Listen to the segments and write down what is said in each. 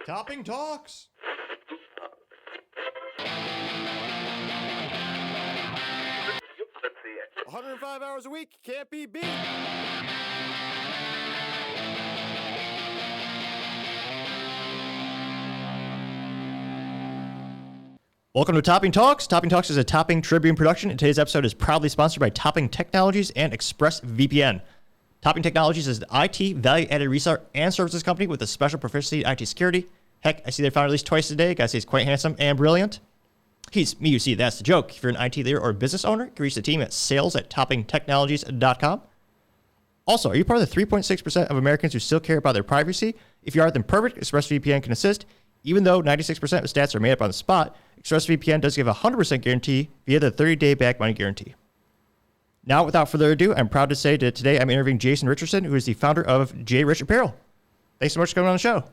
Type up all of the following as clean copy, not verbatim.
Topping Talks. That's 105 hours a week can't be beat. Welcome to Topping Talks. Topping Talks is a Topping Tribune production, and today's episode is proudly sponsored by Topping Technologies and ExpressVPN. Topping Technologies is an IT value-added reseller and services company with a special proficiency in IT security. Heck, I see their founder at least twice a day. Guys say he's quite handsome and brilliant. He's me, you see, that's the joke. If you're an IT leader or business owner, you can reach the team at sales@toppingtechnologies.com. Also, are you part of the 3.6% of Americans who still care about their privacy? If you are, then perfect. ExpressVPN can assist. Even though 96% of stats are made up on the spot, ExpressVPN does give a 100% guarantee via the 30-day back money guarantee. Now, without further ado, I'm proud to say that today I'm interviewing Jason Richardson, who is the founder of J Rich Apparel. Thanks so much for coming on the show.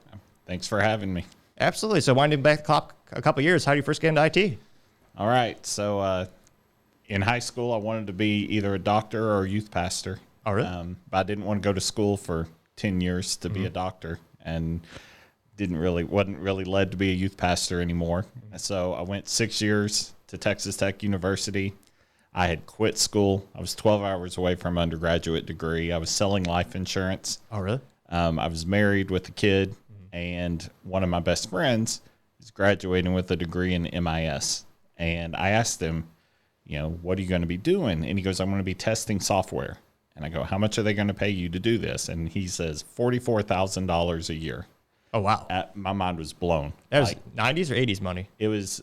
Thanks for having me. Absolutely. So winding back the clock a couple of years, how did you first get into IT? All right. So in high school, I wanted to be either a doctor or a youth pastor. Oh, really? But I didn't want to go to school for 10 years to be a doctor, and wasn't really led to be a youth pastor anymore. So I went 6 years to Texas Tech University. I had quit school. I was 12 hours away from an undergraduate degree. I was selling life insurance. Oh, really? I was married with a kid, and one of my best friends is graduating with a degree in MIS. And I asked him, what are you going to be doing? And he goes, I'm going to be testing software. And I go, how much are they going to pay you to do this? And he says, $44,000 a year. Oh, wow. My mind was blown. That was 90s or 80s money? It was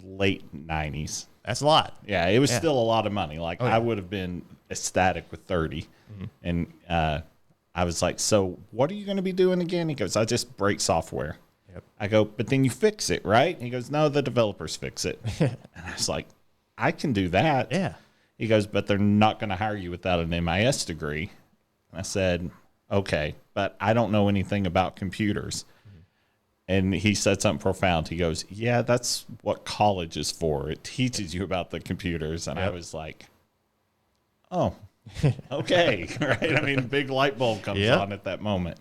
late 90s. That's a lot. Yeah, it was still a lot of money. I would have been ecstatic with 30. And I was like, so what are you going to be doing again? He goes, I just break software. Yep. I go, but then you fix it, right? He goes, no, the developers fix it. And I was like, I can do that. Yeah. He goes, but they're not going to hire you without an MIS degree. And I said, okay, but I don't know anything about computers. And he said something profound. He goes, yeah, that's what college is for. It teaches you about the computers. And I was like, oh, okay. Right. I mean, a big light bulb comes on at that moment.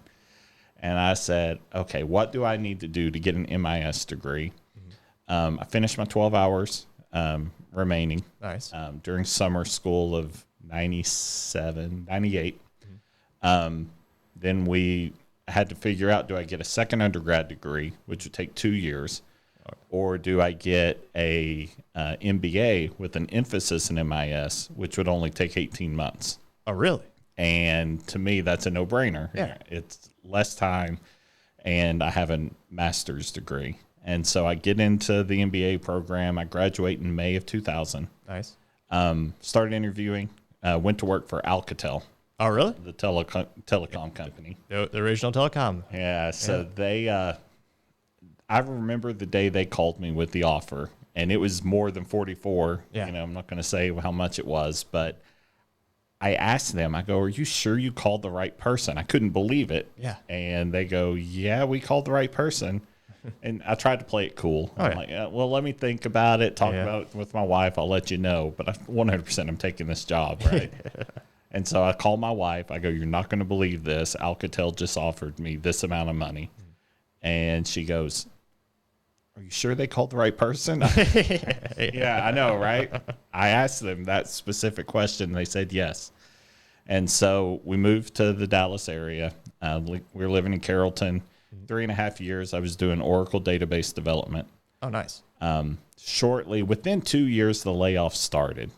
And I said, okay, what do I need to do to get an MIS degree? I finished my 12 hours remaining. Nice. During summer school of 97, 98. Then we had to figure out, do I get a second undergrad degree, which would take 2 years, or do I get a MBA with an emphasis in MIS, which would only take 18 months? Oh, really? And to me, that's a no-brainer. Yeah. It's less time, and I have a master's degree. And so I get into the MBA program. I graduate in May of 2000. Nice. Started interviewing, went to work for Alcatel. Oh, really? The telecom company. The original telecom. Yeah, so they, I remember the day they called me with the offer, and it was more than 44. Yeah. I'm not going to say how much it was, but I asked them, I go, are you sure you called the right person? I couldn't believe it. Yeah. And they go, yeah, we called the right person. And I tried to play it cool. I'm like, well, let me think about it, talk about it with my wife. I'll let you know. But 100% I'm taking this job, right? And so I call my wife. I go, you're not going to believe this. Alcatel just offered me this amount of money. And she goes, are you sure they called the right person? Yeah, I know, right? I asked them that specific question. And they said yes. And so we moved to the Dallas area. We were living in Carrollton. 3.5 years, I was doing Oracle database development. Oh, nice. Shortly, within 2 years, the layoff started.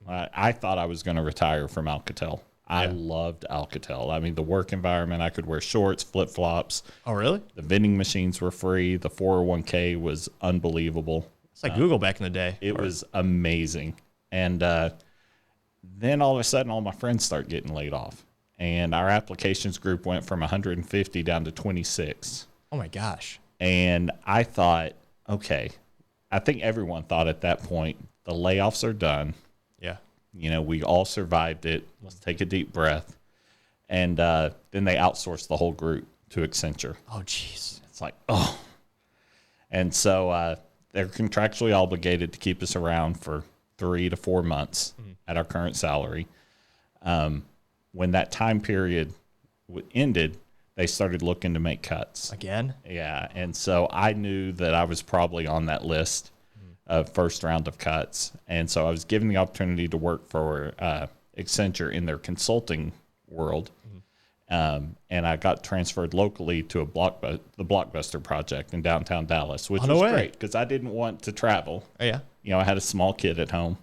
I thought I was going to retire from Alcatel. I loved Alcatel. I mean, the work environment, I could wear shorts, flip-flops. Oh, really? The vending machines were free. The 401k was unbelievable. It's like Google back in the day. It was amazing. And then all of a sudden, all my friends start getting laid off. And our applications group went from 150 down to 26. Oh, my gosh. And I thought, okay, I think everyone thought at that point, the layoffs are done. Yeah. We all survived it. Let's take a deep breath. And then they outsourced the whole group to Accenture. Oh, jeez. It's like, oh. And so they're contractually obligated to keep us around for 3 to 4 months at our current salary. When that time period ended, they started looking to make cuts. Again? Yeah. And so I knew that I was probably on that list of first round of cuts. And so I was given the opportunity to work for Accenture in their consulting world. And I got transferred locally to the Blockbuster project in downtown Dallas, which was great because I didn't want to travel. Oh, yeah. You know, I had a small kid at home.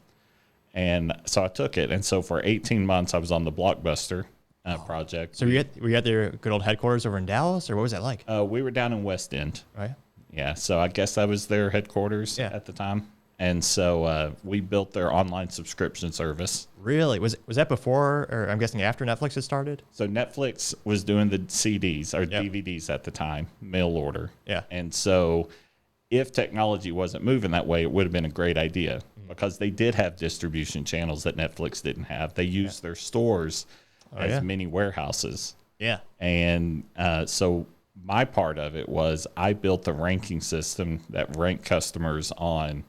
And so I took it. And so for 18 months, I was on the Blockbuster project. So were you at their good old headquarters over in Dallas, or what was that like? We were down in West End. Right. Yeah, so I guess that was their headquarters at the time. And so we built their online subscription service. Really? Was that before, or I'm guessing after Netflix had started? So Netflix was doing the CDs or DVDs at the time, mail order. Yeah. And so if technology wasn't moving that way, it would have been a great idea because they did have distribution channels that Netflix didn't have. They used their stores as mini warehouses. Yeah. And so my part of it was I built the ranking system that ranked customers on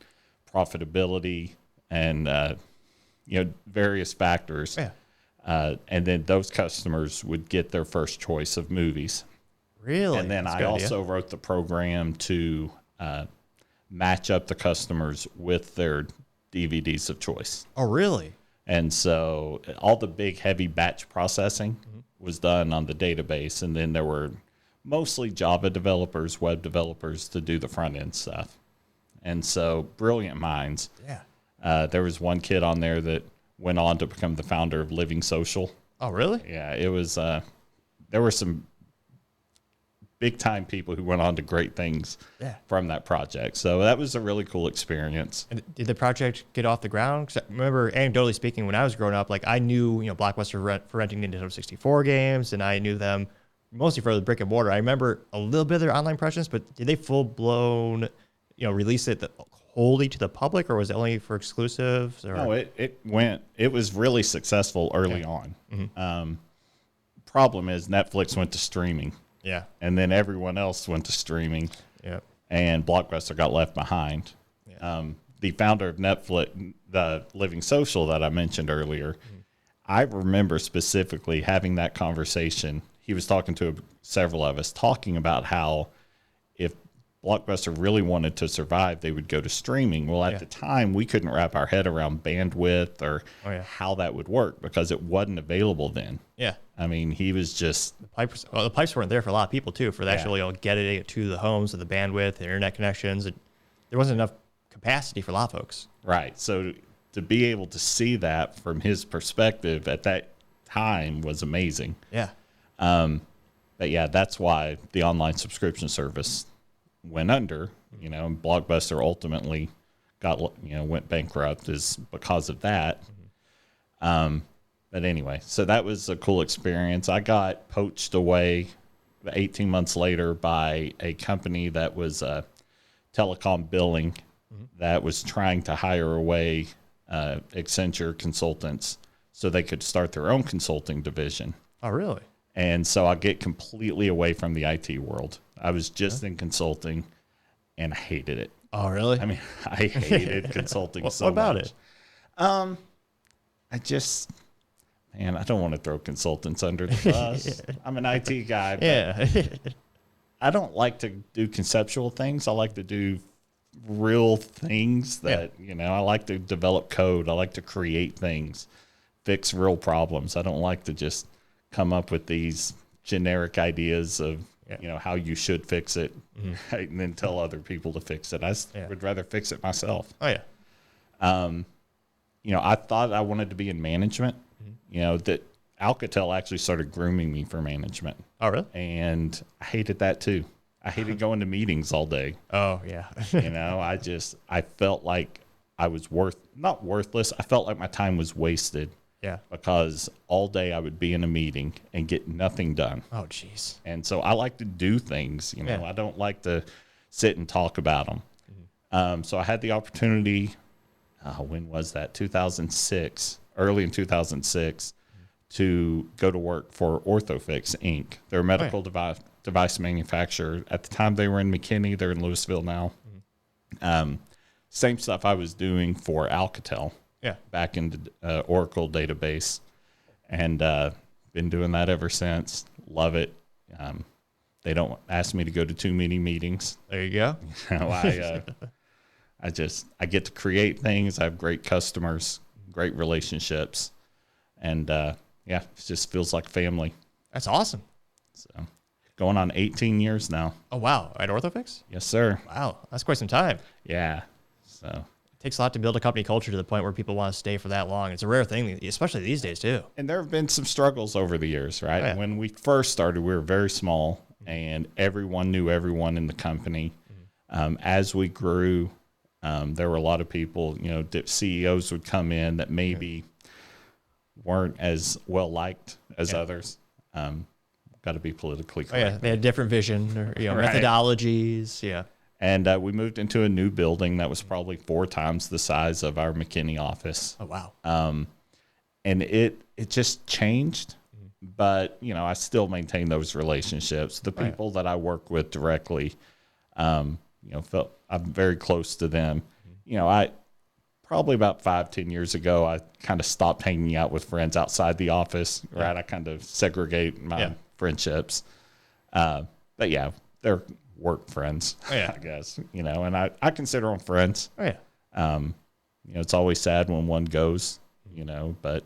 profitability and various factors. Yeah. And then those customers would get their first choice of movies. Really? And then I also wrote the program to match up the customers with their DVDs of choice. Oh, really? And so all the big heavy batch processing was done on the database. And then there were mostly Java developers, web developers to do the front end stuff. And so brilliant minds. Yeah. There was one kid on there that went on to become the founder of Living Social. Oh, really? Yeah, it was, there were some big time people who went on to great things from that project. So that was a really cool experience. And did the project get off the ground? Because I remember, anecdotally speaking, when I was growing up, like I knew, Blockbuster for renting Nintendo 64 games, and I knew them mostly for the brick and mortar. I remember a little bit of their online presence, but did they full blown, release it wholly to the public, or was it only for exclusives? Or? No, it was really successful early on. Problem is Netflix went to streaming. Yeah. And then everyone else went to streaming. Yeah. And Blockbuster got left behind. Yeah. The founder of Netflix, the Living Social that I mentioned earlier, I remember specifically having that conversation. He was talking to several of us, talking about how if Blockbuster really wanted to survive, they would go to streaming. Well, at the time, we couldn't wrap our head around bandwidth or how that would work because it wasn't available then. Yeah. I mean, he was just... The pipes weren't there for a lot of people, too, for the actual getting it to the homes, of the bandwidth, the internet connections. There wasn't enough capacity for a lot of folks. Right. So to be able to see that from his perspective at that time was amazing. Yeah. But yeah, that's why the online subscription service went under, and Blockbuster ultimately went bankrupt is because of that. But anyway, so that was a cool experience. I got poached away 18 months later by a company that was telecom billing that was trying to hire away Accenture consultants so they could start their own consulting division. Oh, really? And so I get completely away from the IT world. I was just in consulting, and I hated it. Oh, really? I mean, I hated consulting so much. What about it? I don't want to throw consultants under the bus. I'm an IT guy. But I don't like to do conceptual things. I like to do real things that, I like to develop code. I like to create things, fix real problems. I don't like to just come up with these generic ideas of, how you should fix it and then tell other people to fix it. I would rather fix it myself. Oh, yeah. I thought I wanted to be in management. That Alcatel actually started grooming me for management. Oh, really? And I hated that too. I hated going to meetings all day. Oh, yeah. I felt like I was not worthless. I felt like my time was wasted. Yeah. Because all day I would be in a meeting and get nothing done. Oh, jeez. And so I like to do things, I don't like to sit and talk about them. So I had the opportunity, when was that? 2006, early in 2006, to go to work for Orthofix Inc. They're a medical device manufacturer. At the time they were in McKinney. They're in Louisville now. Same stuff I was doing for Alcatel. Yeah. Back in the Oracle database, and been doing that ever since. Love it. They don't ask me to go to too many meetings. There you go. I get to create things. I have great customers, great relationships, and it just feels like family. That's awesome. So going on 18 years now. Oh, wow. At Orthofix? Yes, sir. Wow. That's quite some time. Yeah. So it takes a lot to build a company culture to the point where people want to stay for that long. It's a rare thing, especially these days, too. And there have been some struggles over the years, right? Oh, yeah. When we first started, we were very small, and everyone knew everyone in the company. As we grew, there were a lot of people, CEOs would come in that maybe weren't as well liked as others. Got to be politically correct. Oh, yeah, they had different vision or Right. methodologies. Yeah. And we moved into a new building that was probably 4 times the size of our McKinney office. Oh, wow. And it just changed. But, I still maintain those relationships. The people that I work with directly, felt I'm very close to them. I probably about 5-10 years ago, I kind of stopped hanging out with friends outside the office, right? I kind of segregate my friendships. But they're work friends, I guess, and I consider them friends. Oh, yeah. It's always sad when one goes, but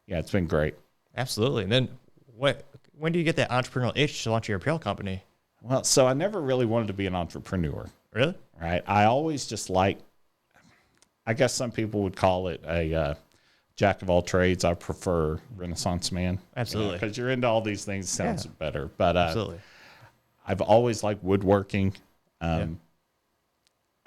it's been great. Absolutely. And then when do you get that entrepreneurial itch to launch your apparel company? Well, so I never really wanted to be an entrepreneur. Really? Right. I always just I guess some people would call it a jack of all trades. I prefer Renaissance man. Absolutely. Because you're into all these things, it sounds better. But absolutely. I've always liked woodworking. I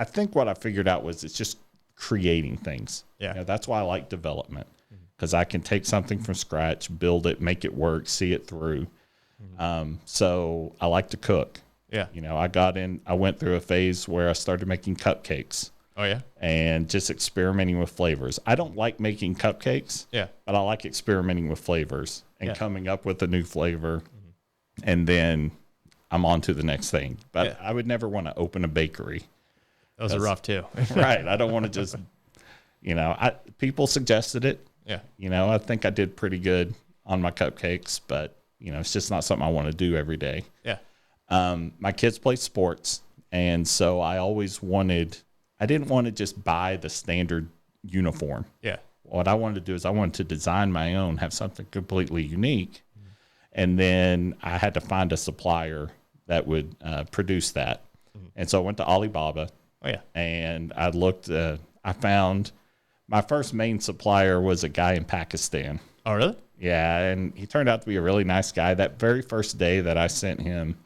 think what I figured out was it's just creating things. Yeah. That's why I like development, because I can take something from scratch, build it, make it work, see it through. So I like to cook. Yeah. I went through a phase where I started making cupcakes. Oh, yeah? And just experimenting with flavors. I don't like making cupcakes. Yeah. But I like experimenting with flavors and coming up with a new flavor. And then I'm on to the next thing. But I would never want to open a bakery. Those are rough, too. Right. I don't want to just, people suggested it. Yeah. I think I did pretty good on my cupcakes, but, it's just not something I want to do every day. Yeah. My kids play sports. And so I didn't want to just buy the standard uniform. Yeah. What I wanted to do is I wanted to design my own, have something completely unique. And then I had to find a supplier that would produce that. And so I went to Alibaba. Oh, yeah. And I looked, I found my first main supplier was a guy in Pakistan. Oh, really? Yeah. And he turned out to be a really nice guy. That very first day that I sent him,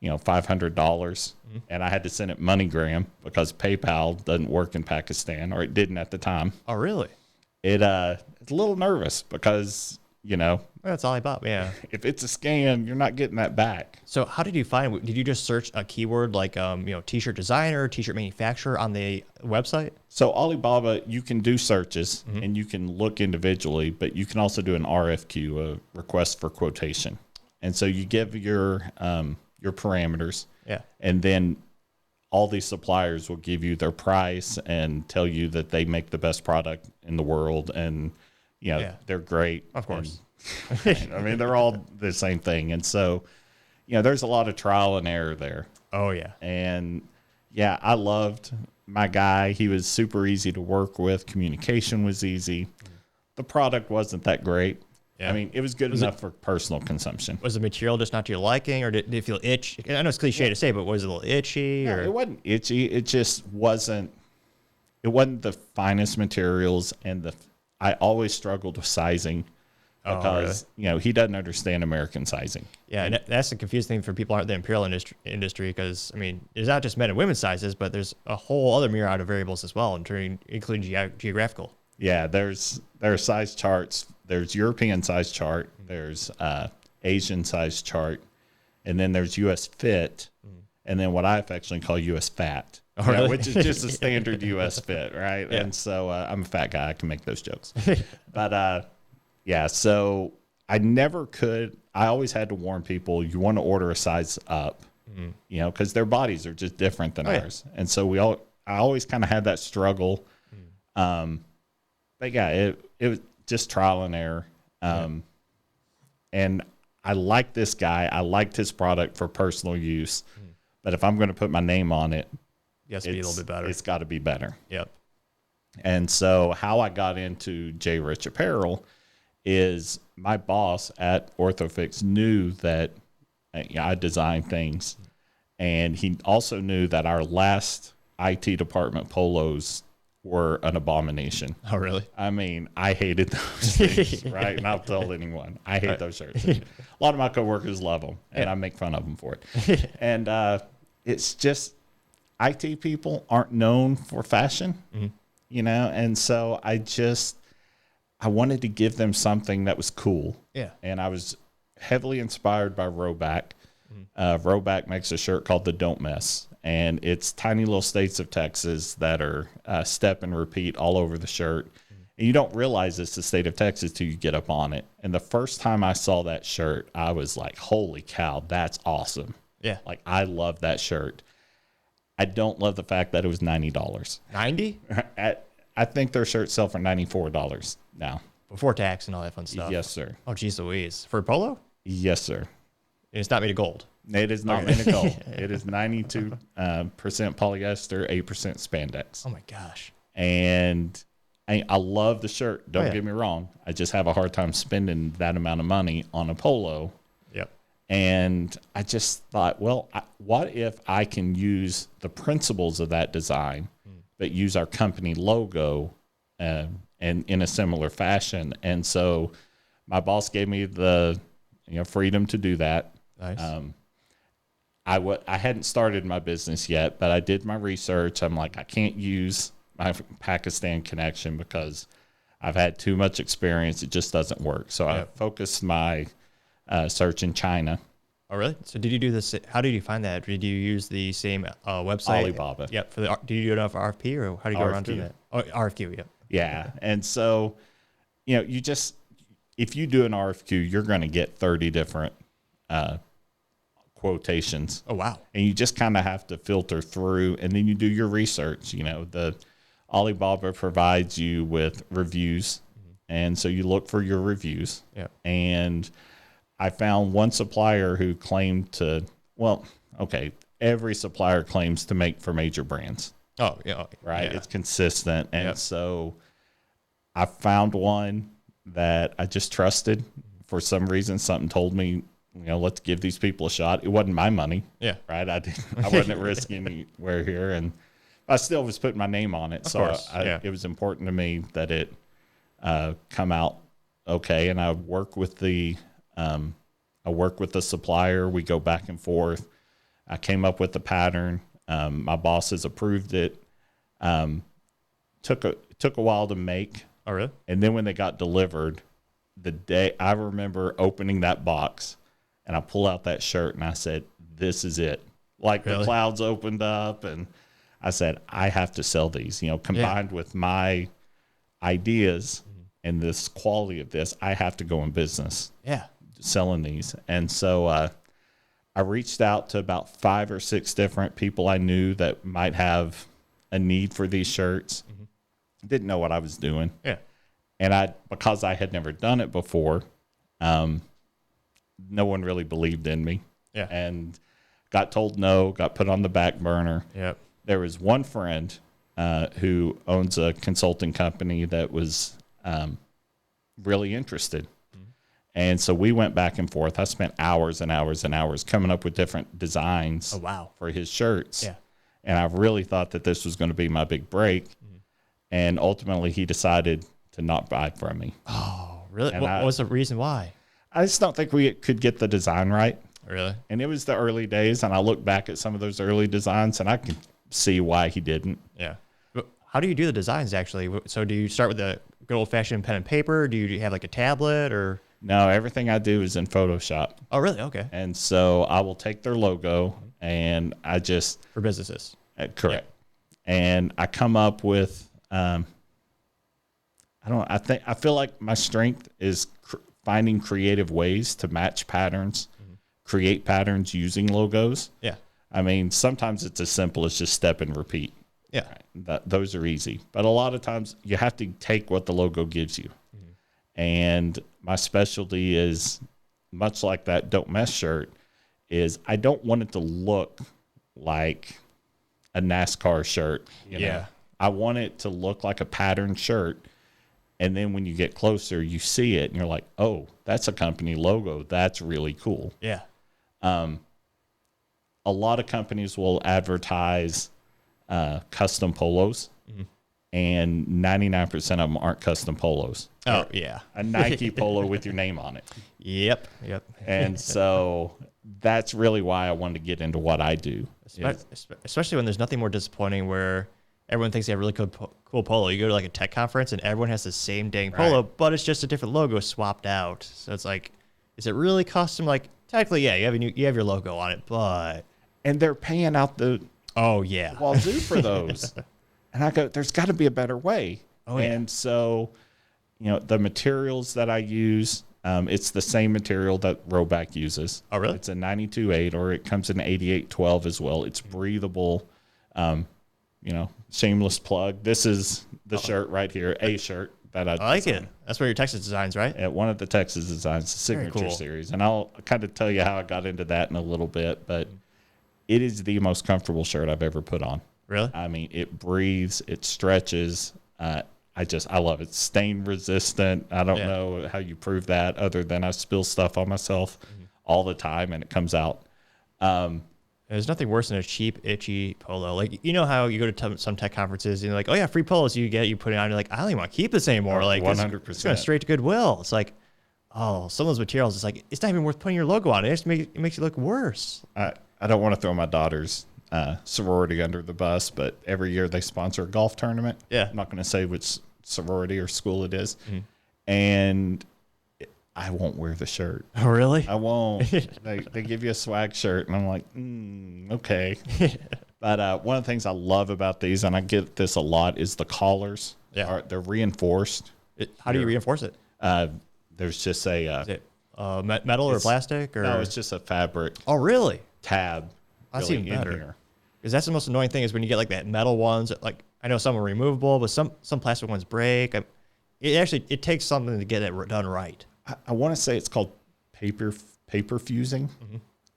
$500, and I had to send it MoneyGram because PayPal doesn't work in Pakistan, or it didn't at the time. Oh, really? It's a little nervous because, That's Alibaba, yeah. if it's a scam, you're not getting that back. So how did you find, did you just search a keyword like, t-shirt designer, t-shirt manufacturer on the website? So Alibaba, you can do searches and you can look individually, but you can also do an RFQ, a request for quotation. And so you give your parameters. Yeah. And then all these suppliers will give you their price and tell you that they make the best product in the world. And, they're great. Of course. And, they're all the same thing. And so, there's a lot of trial and error there. Oh, yeah. And, I loved my guy. He was super easy to work with. Communication was easy. The product wasn't that great. Yeah. It was good enough for personal consumption. Was the material just not to your liking, or did it feel itchy? I know it's cliche to say, but was it a little itchy? No, it wasn't itchy. It just wasn't. It wasn't the finest materials, and I always struggled with sizing because he doesn't understand American sizing. Yeah, and that's the confusing thing for people in the apparel industry because there's not just men and women's sizes, but there's a whole other myriad of variables as well, including geographical. Yeah, there are size charts. There's European size chart. There's Asian size chart, and then there's U.S. fit, and then what I affectionately call U.S. fat, which is just a standard U.S. fit, right? Yeah. And so I'm a fat guy. I can make those jokes, but so I never could. I always had to warn people: you want to order a size up, because their bodies are just different than ours, and so I always kind of had that struggle. But it was just trial and error. And I like this guy. I liked his product for personal use. But if I'm going to put my name on it, it has to be a little bit better. It's got to be better. Yep. And so how I got into J Rich Apparel is my boss at Orthofix knew that I designed things. And he also knew that our last IT department polos were an abomination. Oh, really? I mean, I hated those things, right? And I'll tell anyone, I hate those shirts. A lot of my coworkers love them, and I make fun of them for it. And it's just IT people aren't known for fashion, you know? And so I wanted to give them something that was cool. Yeah. And I was heavily inspired by Roback. Roback makes a shirt called the Don't Mess. And it's tiny little states of Texas that are step and repeat all over the shirt. And you don't realize it's the state of Texas till you get up on it. And the first time I saw that shirt, I was like, holy cow, that's awesome. Yeah. Like, I love that shirt. I don't love the fact that it was $90. 90? I think their shirts sell for $94 now. Before tax and all that fun stuff. Yes, sir. Oh, geez Louise. For a polo? Yes, sir. And it's not made of gold. It is not made of gold. It is 92% polyester, 8% spandex. Oh, my gosh. And I love the shirt. Don't get me wrong. I just have a hard time spending that amount of money on a polo. Yep. And I just thought, well, what if I can use the principles of that design, but use our company logo and in a similar fashion? And so my boss gave me the freedom to do that. Nice. I hadn't started my business yet, but I did my research. I'm like, I can't use my Pakistan connection because I've had too much experience. It just doesn't work. So I focused my search in China. Oh, really? So did you do this? How did you find that? Did you use the same website? Alibaba. Yep. Do you do it off RFP or how do you go around doing that? Oh, RFQ, yep. Yeah. And so, if you do an RFQ, you're going to get 30 different quotations. Oh, wow. And you just kind of have to filter through, and then you do your research. The Alibaba provides you with reviews, and so you look for your reviews. Yeah. And I found one supplier who claimed to, every supplier claims to make for major brands. Oh, yeah. Right? Yeah. It's consistent. And so I found one that I just trusted. For some reason, something told me, let's give these people a shot. It wasn't my money. Yeah. Right. I wasn't at risk anywhere here. And I still was putting my name on it. Of course. It was important to me that it come out okay. And I work with the supplier. We go back and forth. I came up with the pattern. My bosses approved it. Took a while to make. Oh, really? And then when they got delivered, the day I remember opening that box, and I pull out that shirt and I said, "This is it." Like the clouds opened up, and I said, "I have to sell these." Combined with my ideas and this quality of this, I have to go in business. Yeah. Selling these. And so I reached out to about 5 or 6 different people I knew that might have a need for these shirts. Didn't know what I was doing. Yeah. And because I had never done it before, no one really believed in me. Yeah. And got told no, got put on the back burner. Yep. There was one friend who owns a consulting company that was really interested. And so we went back and forth. I spent hours and hours and hours coming up with different designs for his shirts. Yeah. And I really thought that this was going to be my big break. And ultimately, he decided to not buy from me. Oh, really? What was the reason why? I just don't think we could get the design right. Really? And it was the early days, and I look back at some of those early designs, and I can see why he didn't. Yeah. How do you do the designs, actually? So do you start with the good old-fashioned pen and paper? Do you have like a tablet or? No, everything I do is in Photoshop. Oh, really? Okay. And so I will take their logo, and I just... For businesses. Correct. Yeah. And I come up with... I feel like my strength is finding creative ways to match patterns, create patterns using logos. Yeah. I mean, sometimes it's as simple as just step and repeat. Yeah. Right? Those are easy. But a lot of times you have to take what the logo gives you. And my specialty is much like that Don't Mess shirt, is I don't want it to look like a NASCAR shirt. You know? I want it to look like a patterned shirt. And then when you get closer, you see it and you're like, oh, that's a company logo. That's really cool. Yeah. A lot of companies will advertise custom polos, and 99% of them aren't custom polos. Oh, yeah. A Nike polo with your name on it. Yep. And so that's really why I wanted to get into what I do. Especially when there's nothing more disappointing where everyone thinks they have a really cool polo. You go to like a tech conference and everyone has the same dang polo, but it's just a different logo swapped out. So it's like, is it really custom? Like, technically, yeah, you have your logo on it, but... And they're paying out the wazoo for those. And I go, there's got to be a better way. Oh, yeah. And so, you know, the materials that I use, it's the same material that Roback uses. Oh, really? It's a 92.8, or it comes in 88.12 as well. It's breathable. You know, shameless plug. This is the shirt right here, a shirt that I like it. That's where your Texas designs, right? At one of the Texas designs, the signature series. And I'll kind of tell you how I got into that in a little bit, but it is the most comfortable shirt I've ever put on. Really? I mean, it breathes, it stretches. I love it. Stain resistant. I don't know how you prove that other than I spill stuff on myself all the time and it comes out. There's nothing worse than a cheap, itchy polo. Like, you know how you go to some tech conferences and you're like, oh yeah, free polos you put it on. You're like, I don't even want to keep this anymore. Like 100%. It's going straight to Goodwill. It's like, oh, some of those materials, it's like, it's not even worth putting your logo on. It makes it look worse. I don't want to throw my daughter's sorority under the bus, but every year they sponsor a golf tournament. Yeah. I'm not going to say which sorority or school it is. And I won't wear the shirt. Oh, really? I won't. They give you a swag shirt, and I'm like, okay. But one of the things I love about these, and I get this a lot, is the collars. Yeah. They're reinforced. How do you reinforce it? There's just a... is it metal or plastic? Or? No, it's just a fabric. Oh, really? Tab. That's really even better. Because that's the most annoying thing is when you get like that metal ones. Like, I know some are removable, but some plastic ones break. It takes something to get it done right. I want to say it's called paper fusing.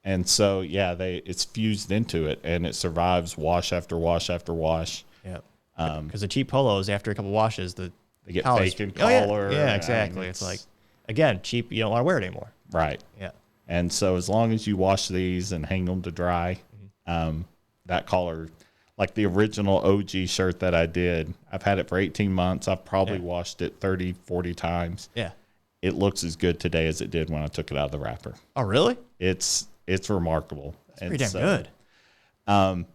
And so, yeah, it's fused into it, and it survives wash after wash after wash. Yeah. Because the cheap polos, after a couple washes, they get fake in color. Yeah, exactly. It's like, again, cheap, you don't want to wear it anymore. Right. Yeah. And so as long as you wash these and hang them to dry, that collar, like the original OG shirt that I did, I've had it for 18 months. I've probably washed it 30, 40 times. Yeah. It looks as good today as it did when I took it out of the wrapper. Oh, really? It's remarkable. That's pretty damn good.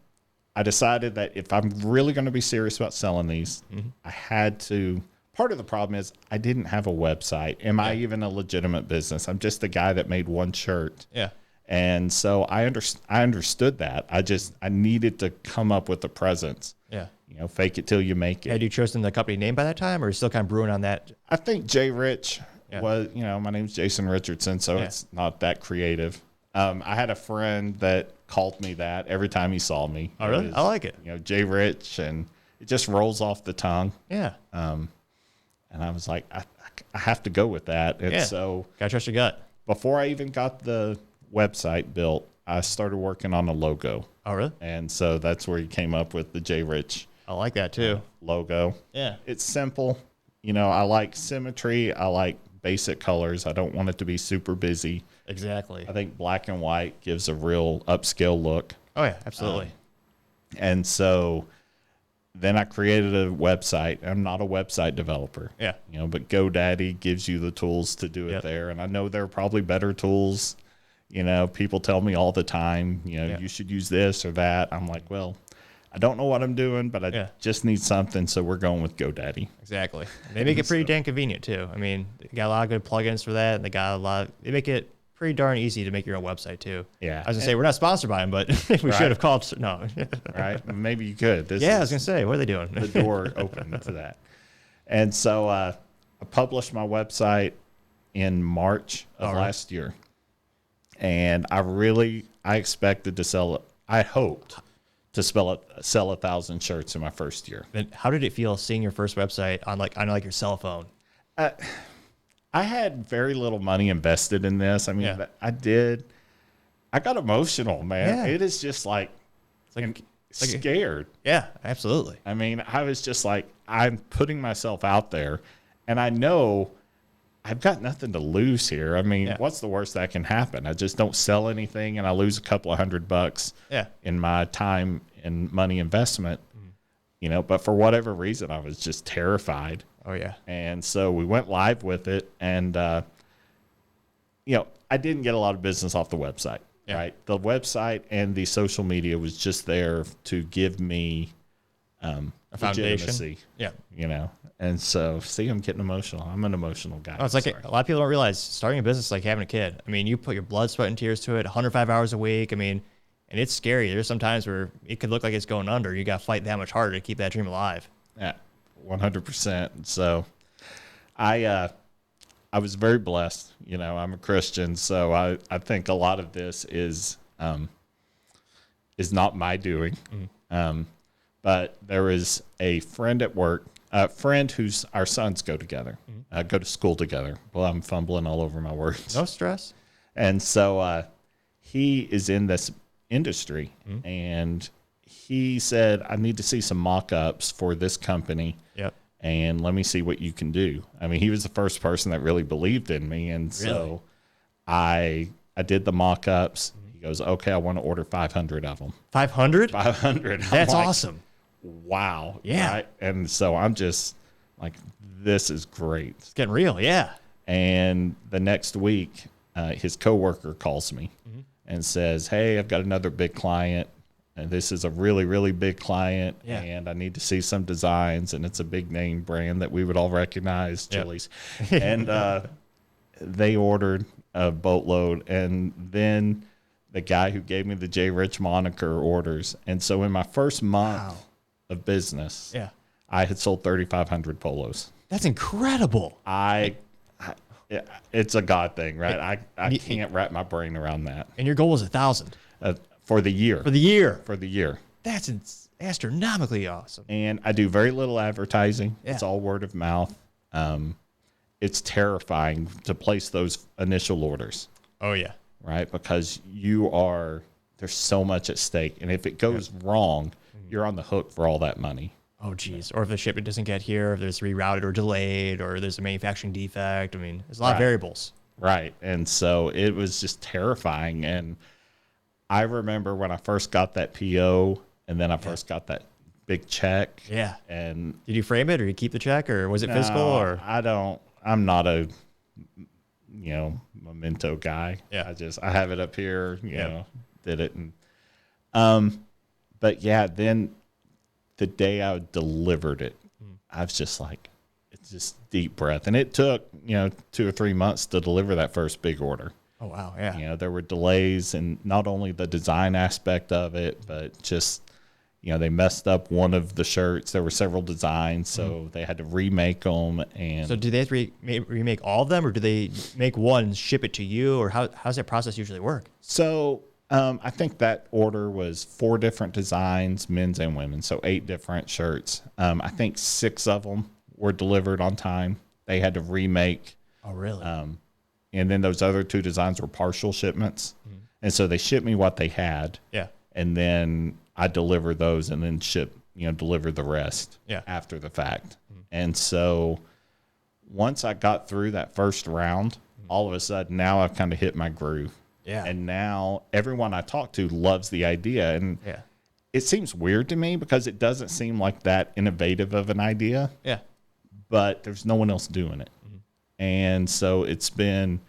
I decided that if I'm really going to be serious about selling these, I had to. Part of the problem is I didn't have a website. Am I even a legitimate business? I'm just the guy that made one shirt. Yeah. And so I understood that. I needed to come up with a presence. Yeah. You know, fake it till you make it. Had you chosen the company name by that time, or are you still kind of brewing on that? I think J Rich was, my name's Jason Richardson, so it's not that creative. I had a friend that called me that every time he saw me. Oh, really? I like it. J Rich, and it just rolls off the tongue. Yeah. And I was like, I have to go with that. And so gotta trust your gut. Before I even got the website built, I started working on a logo. Oh, really? And so that's where you came up with the J Rich. I like that too. Logo. Yeah. It's simple. I like symmetry. I like basic colors. I don't want it to be super busy. Exactly. I think black and white gives a real upscale look. Oh, yeah, absolutely. And so then I created a website. I'm not a website developer. Yeah. But GoDaddy gives you the tools to do it there. And I know there are probably better tools. People tell me all the time, you should use this or that. I'm like, well, I don't know what I'm doing, but I just need something. So we're going with GoDaddy. Exactly. They make it pretty damn convenient too. I mean, they got a lot of good plugins for that. And they make it pretty darn easy to make your own website too. Yeah. I was gonna say, we're not sponsored by them, but we should have called. No. Right. Maybe you could. I was gonna say, what are they doing? The door open to that. And so I published my website in March of last year. And I expected to sell it. I hoped to sell 1,000 shirts in my first year. Then how did it feel seeing your first website on your cell phone? I had very little money invested in this. I mean, I got emotional, man. Yeah. It is just like, scared. Yeah, absolutely. I mean, I was just like, I'm putting myself out there, and I know I've got nothing to lose here. I mean, what's the worst that can happen? I just don't sell anything, and I lose a couple of $100 in my time and money investment, but for whatever reason, I was just terrified. Oh, yeah. And so we went live with it, and, I didn't get a lot of business off the website. Yeah. Right. The website and the social media was just there to give me a foundation. Yeah. And so, see, I'm getting emotional. I'm an emotional guy. Oh, it's like a lot of people don't realize starting a business is like having a kid. I mean, you put your blood, sweat, and tears to it, 105 hours a week. I mean, and it's scary. There's some times where it could look like it's going under. You got to fight that much harder to keep that dream alive. Yeah, 100%. So I was very blessed. I'm a Christian, so I think a lot of this is not my doing. But there is a friend at work, a friend who's our sons go together, go to school together. Well, I'm fumbling all over my words. No stress. And so he is in this industry, and he said, I need to see some mock-ups for this company. Yep. And let me see what you can do. I mean, he was the first person that really believed in me. And so I did the mock-ups. He goes, okay, I want to order 500 of them. 500? 500. That's awesome. Wow. Yeah. Right? And so I'm just like, this is great. It's getting real. Yeah. And the next week, his coworker calls me and says, hey, I've got another big client. And this is a really, really big client, and I need to see some designs, and it's a big name brand that we would all recognize, Chili's. And they ordered a boatload, and then the guy who gave me the J Rich moniker orders. And so in my first month of business, I had sold 3,500 polos. That's incredible. It's a God thing, right? I can't wrap my brain around that. And your goal was 1,000. For the year. For the year. For the year. That's astronomically awesome. And I do very little advertising. Yeah. It's all word of mouth. It's terrifying to place those initial orders. Oh, yeah. Right? Because there's so much at stake. And if it goes wrong, you're on the hook for all that money. Oh, geez. Or if the shipment doesn't get here, if there's rerouted or delayed, or there's a manufacturing defect. I mean, there's a lot of variables. Right. And so it was just terrifying. And I remember when I first got that PO, and then I first got that big check. Yeah. And did you frame it, or did you keep the check, or was it physical? Or I'm not a memento guy. Yeah. I have it up here. Did it, and but yeah, then the day I delivered it, I was just like, it's just deep breath, and it took 2 or 3 months to deliver that first big order. Oh, wow. Yeah. There were delays in not only the design aspect of it, but just, they messed up one of the shirts. There were several designs, so they had to remake them. And so do they have to remake all of them, or do they make one, ship it to you, or how's that process usually work? So I think that order was 4 different designs, men's and women's, so 8 different shirts. I think 6 of them were delivered on time. They had to remake. Oh, really? And then those other 2 designs were partial shipments. And so they shipped me what they had. Yeah. And then I deliver those and then deliver the rest after the fact. And so once I got through that first round, all of a sudden now I've kind of hit my groove. Yeah. And now everyone I talk to loves the idea. And it seems weird to me because it doesn't seem like that innovative of an idea. Yeah. But there's no one else doing it. And so the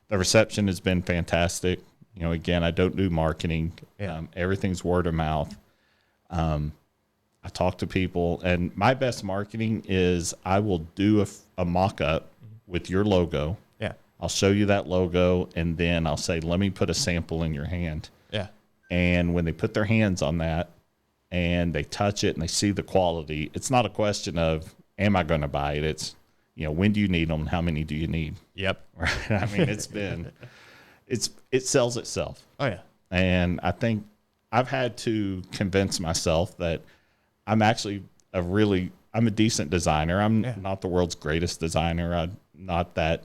reception has been fantastic. Again, I don't do marketing. Everything's word of mouth. I talk to people, and my best marketing is I will do a mock-up with your logo. Yeah. I'll show you that logo, and then I'll say, let me put a sample in your hand. Yeah. And when they put their hands on that and they touch it and they see the quality, it's not a question of, am I going to buy it? It's, when do you need them? How many do you need? Yep. Right. I mean, it sells itself. Oh, yeah. And I think I've had to convince myself that I'm actually I'm a decent designer. I'm not the world's greatest designer. I'm not that,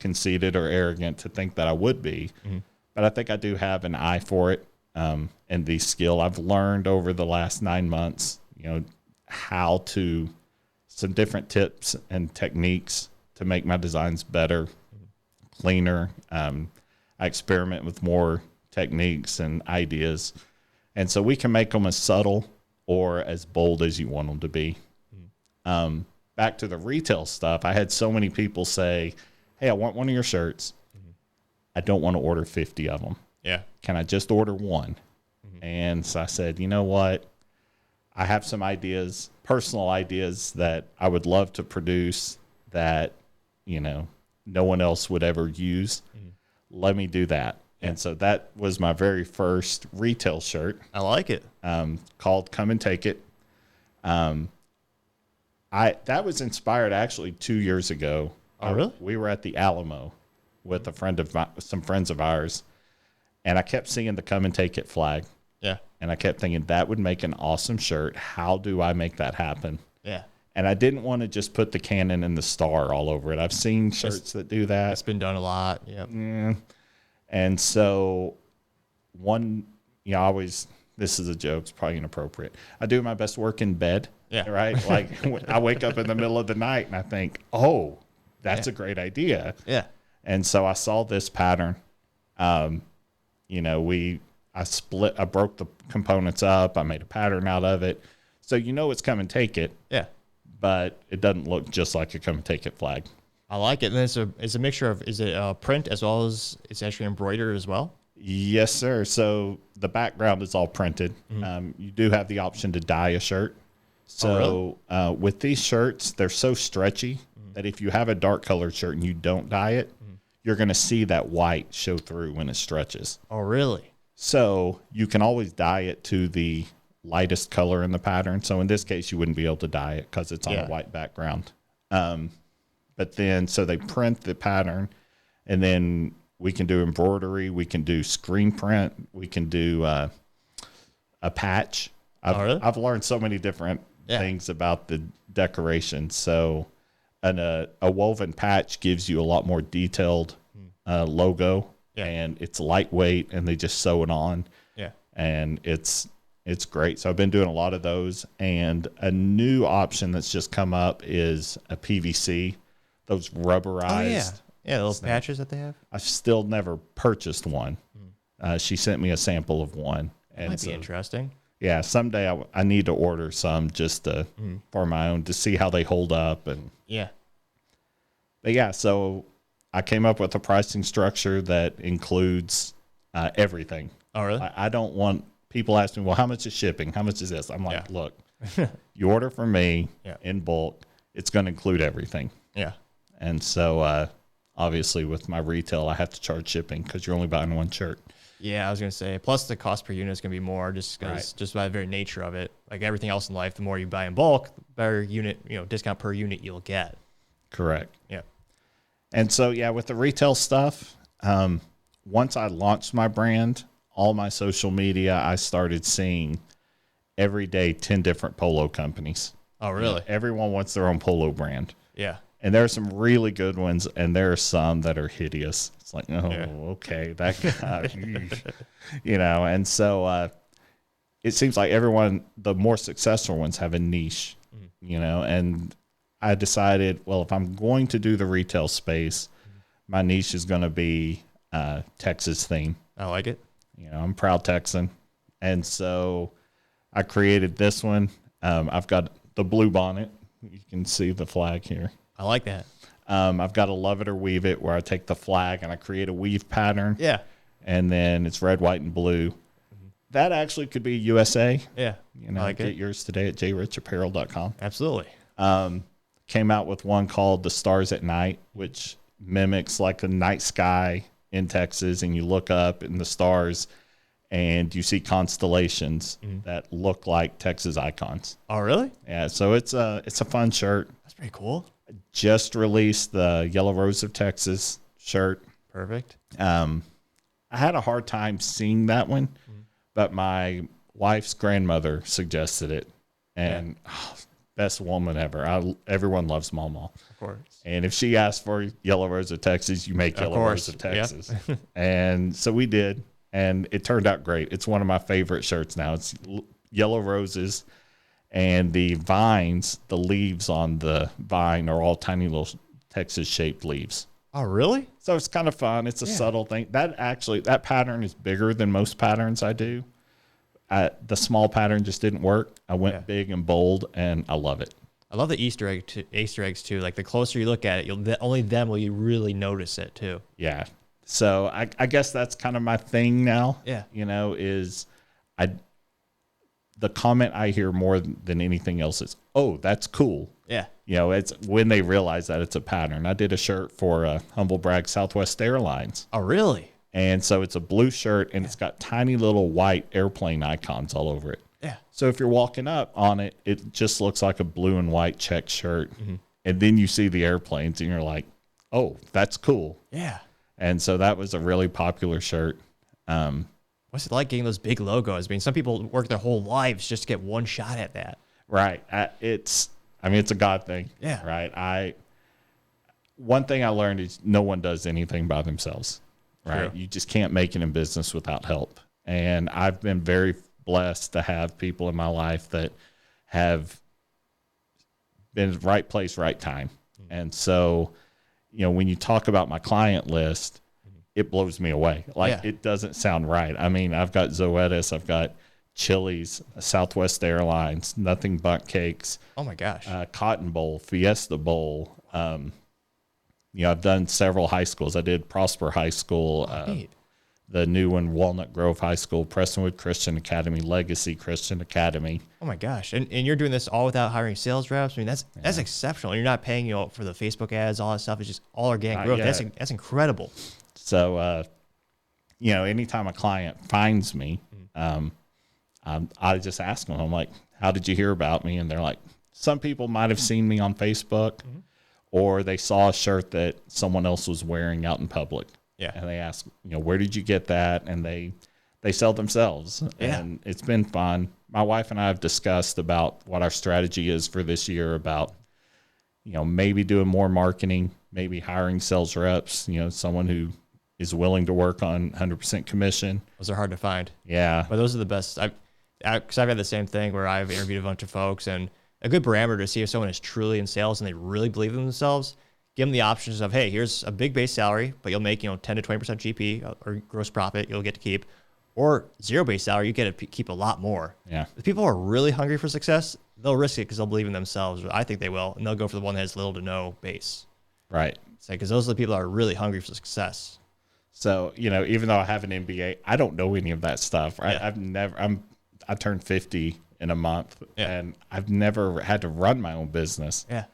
conceited or arrogant to think that I would be, but I think I do have an eye for it, and the skill I've learned over the last 9 months, how to, some different tips and techniques to make my designs better, cleaner. I experiment with more techniques and ideas. And so we can make them as subtle or as bold as you want them to be. Back to the retail stuff, I had so many people say, hey, I want one of your shirts. I don't want to order 50 of them. Yeah. Can I just order one? And so I said, you know what? I have some ideas, personal ideas that I would love to produce that, no one else would ever use. Let me do that. And so that was my very first retail shirt. I like it. Called Come and Take It. That was inspired actually 2 years ago. Oh, really? We were at the Alamo with some friends of ours, and I kept seeing the Come and Take It flag. Yeah. And I kept thinking that would make an awesome shirt. How do I make that happen? Yeah. And I didn't want to just put the cannon and the star all over it. I've seen shirts that do that. It's been done a lot. Yep. Yeah. And so this is a joke. It's probably inappropriate. I do my best work in bed. Yeah. Right. Like I wake up in the middle of the night and I think, oh, that's a great idea. Yeah. And so I saw this pattern. I broke the components up. I made a pattern out of it. So it's Come and Take It. Yeah. But it doesn't look just like a Come and Take It flag. I like it. And it's a mixture of, is it print as well as it's actually embroidered as well? Yes, sir. So the background is all printed. You do have the option to dye a shirt. So with these shirts, they're so stretchy that if you have a dark colored shirt and you don't dye it, you're going to see that white show through when it stretches. Oh, really? So you can always dye it to the lightest color in the pattern. So in this case, you wouldn't be able to dye it because it's on a white background. But then, so they print the pattern, and then we can do embroidery. We can do screen print. We can do a patch. I've learned so many different things about the decoration. So a woven patch gives you a lot more detailed logo, and it's lightweight, and they just sew it on. Yeah. And it's great. So I've been doing a lot of those. And a new option that's just come up is a PVC, those rubberized. Yeah, those patches that they have. I've still never purchased one. She sent me a sample of one. That might be interesting. Yeah, someday I need to order some just for my own to see how they hold up. So I came up with a pricing structure that includes everything. Oh, really? I don't want people ask me, well, how much is shipping? How much is this? I'm like, look, you order from me in bulk, it's going to include everything. Yeah. And so obviously with my retail, I have to charge shipping because you're only buying one shirt. Yeah, I was going to say, plus the cost per unit is going to be more just by the very nature of it. Like everything else in life, the more you buy in bulk, the better unit, discount per unit you'll get. Correct. Yeah. And so, with the retail stuff, once I launched my brand, all my social media, I started seeing every day 10 different polo companies. Oh, really? Everyone wants their own polo brand. Yeah. And there are some really good ones, and there are some that are hideous. It's like, okay, that guy, and so it seems like the more successful ones have a niche, and I decided, well, if I'm going to do the retail space, my niche is going to be Texas theme. I like it. I'm a proud Texan. And so I created this one. I've got the blue bonnet. You can see the flag here. I like that. I've got a Love It or Weave It where I take the flag and I create a weave pattern. Yeah. And then it's red, white, and blue. That actually could be USA. Yeah. I like get yours today at jrichapparel.com. Absolutely. Came out with one called The Stars at Night, which mimics like the night sky in Texas, and you look up in the stars and you see constellations that look like Texas icons. Oh, really? Yeah, so it's a fun shirt. That's pretty cool. Just released the Yellow Rose of Texas shirt. Perfect. I had a hard time seeing that one, but my wife's grandmother suggested it, and best woman ever. Everyone loves Mama. Of course. And if she asks for Yellow Rose of Texas, you make Yellow Rose of Texas. Yep. And so we did, and it turned out great. It's one of my favorite shirts now. It's yellow roses, and the vines, the leaves on the vine are all tiny little Texas-shaped leaves. Oh, really? So it's kind of fun. It's a subtle thing. That pattern is bigger than most patterns I do. The small pattern just didn't work. I went big and bold, and I love it. I love the Easter eggs too. Like the closer you look at it, only then will you really notice it too. Yeah. So I guess that's kind of my thing now. Yeah. The comment I hear more than anything else is, "Oh, that's cool." Yeah. It's when they realize that it's a pattern. I did a shirt for Humble Brag Southwest Airlines. Oh, really? And so it's a blue shirt, and it's got tiny little white airplane icons all over it. Yeah. So if you're walking up on it, it just looks like a blue and white check shirt. Mm-hmm. And then you see the airplanes, and you're like, "Oh, that's cool." Yeah. And so that was a really popular shirt. What's it like getting those big logos? I mean, some people work their whole lives just to get one shot at that. Right. It's a God thing. Yeah. Right. One thing I learned is no one does anything by themselves. Right. True. You just can't make it in business without help. And I've been very blessed to have people in my life that have been at the right place, right time. Mm-hmm. And so, when you talk about my client list, it blows me away. It doesn't sound right. I mean, I've got Zoetis, I've got Chili's, Southwest Airlines, Nothing But Cakes. Oh my gosh. Cotton Bowl, Fiesta Bowl. I've done several high schools. I did Prosper High School, the new one, Walnut Grove High School, Prestonwood Christian Academy, Legacy Christian Academy. Oh my gosh. And you're doing this all without hiring sales reps. I mean, that's exceptional. You're not paying for the Facebook ads, all that stuff. It's just all organic growth. That's incredible. So, anytime a client finds me, I just ask them, I'm like, "How did you hear about me?" And they're like, some people might have seen me on Facebook, or they saw a shirt that someone else was wearing out in public. Yeah. And they ask, "Where did you get that?" And they sell themselves. Yeah. And it's been fun. My wife and I have discussed about what our strategy is for this year about, maybe doing more marketing, maybe hiring sales reps, someone who is willing to work on 100% commission. Those are hard to find. Yeah. But those are the best. Because I've had the same thing where I've interviewed a bunch of folks, and a good parameter to see if someone is truly in sales and they really believe in themselves, give them the options of, hey, here's a big base salary, but you'll make 10 to 20% GP or gross profit you'll get to keep, or zero base salary, you get to keep a lot more. Yeah. If people are really hungry for success, they'll risk it because they'll believe in themselves. I think they will, and they'll go for the one that has little to no base. Right. Because those are the people that are really hungry for success. So, even though I have an MBA, I don't know any of that stuff. Right? Yeah. I turned 50 in a month, and I've never had to run my own business. Yeah.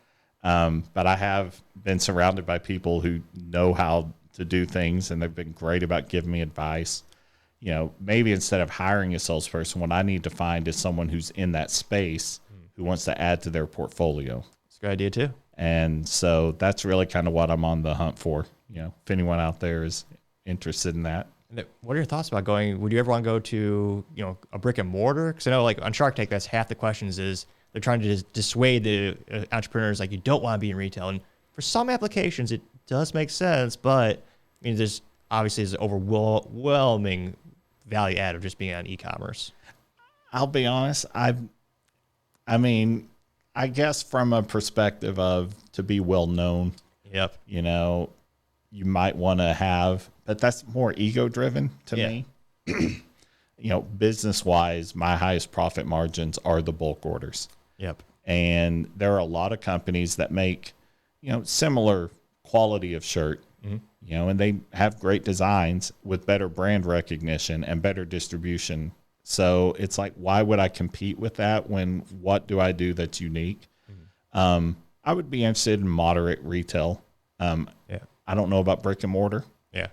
But I have been surrounded by people who know how to do things, and they've been great about giving me advice. Maybe instead of hiring a salesperson, what I need to find is someone who's in that space who wants to add to their portfolio. It's a good idea too. And so that's really kind of what I'm on the hunt for. If anyone out there is interested in that. What are your thoughts about going? Would you ever want to go to a brick and mortar? Because I know on Shark Tank, that's half the questions is they're trying to dissuade the entrepreneurs you don't want to be in retail. And for some applications, it does make sense, but there's obviously this overwhelming value add of just being on e-commerce. I'll be honest. I guess from a perspective of to be well known. Yep. You might want to have, but that's more ego driven to me. Business wise, my highest profit margins are the bulk orders. Yep. And there are a lot of companies that make, similar quality of shirt, and they have great designs with better brand recognition and better distribution. So it's like, why would I compete with that when what do I do that's unique? I would be interested in moderate retail. I don't know about brick and mortar. Yeah.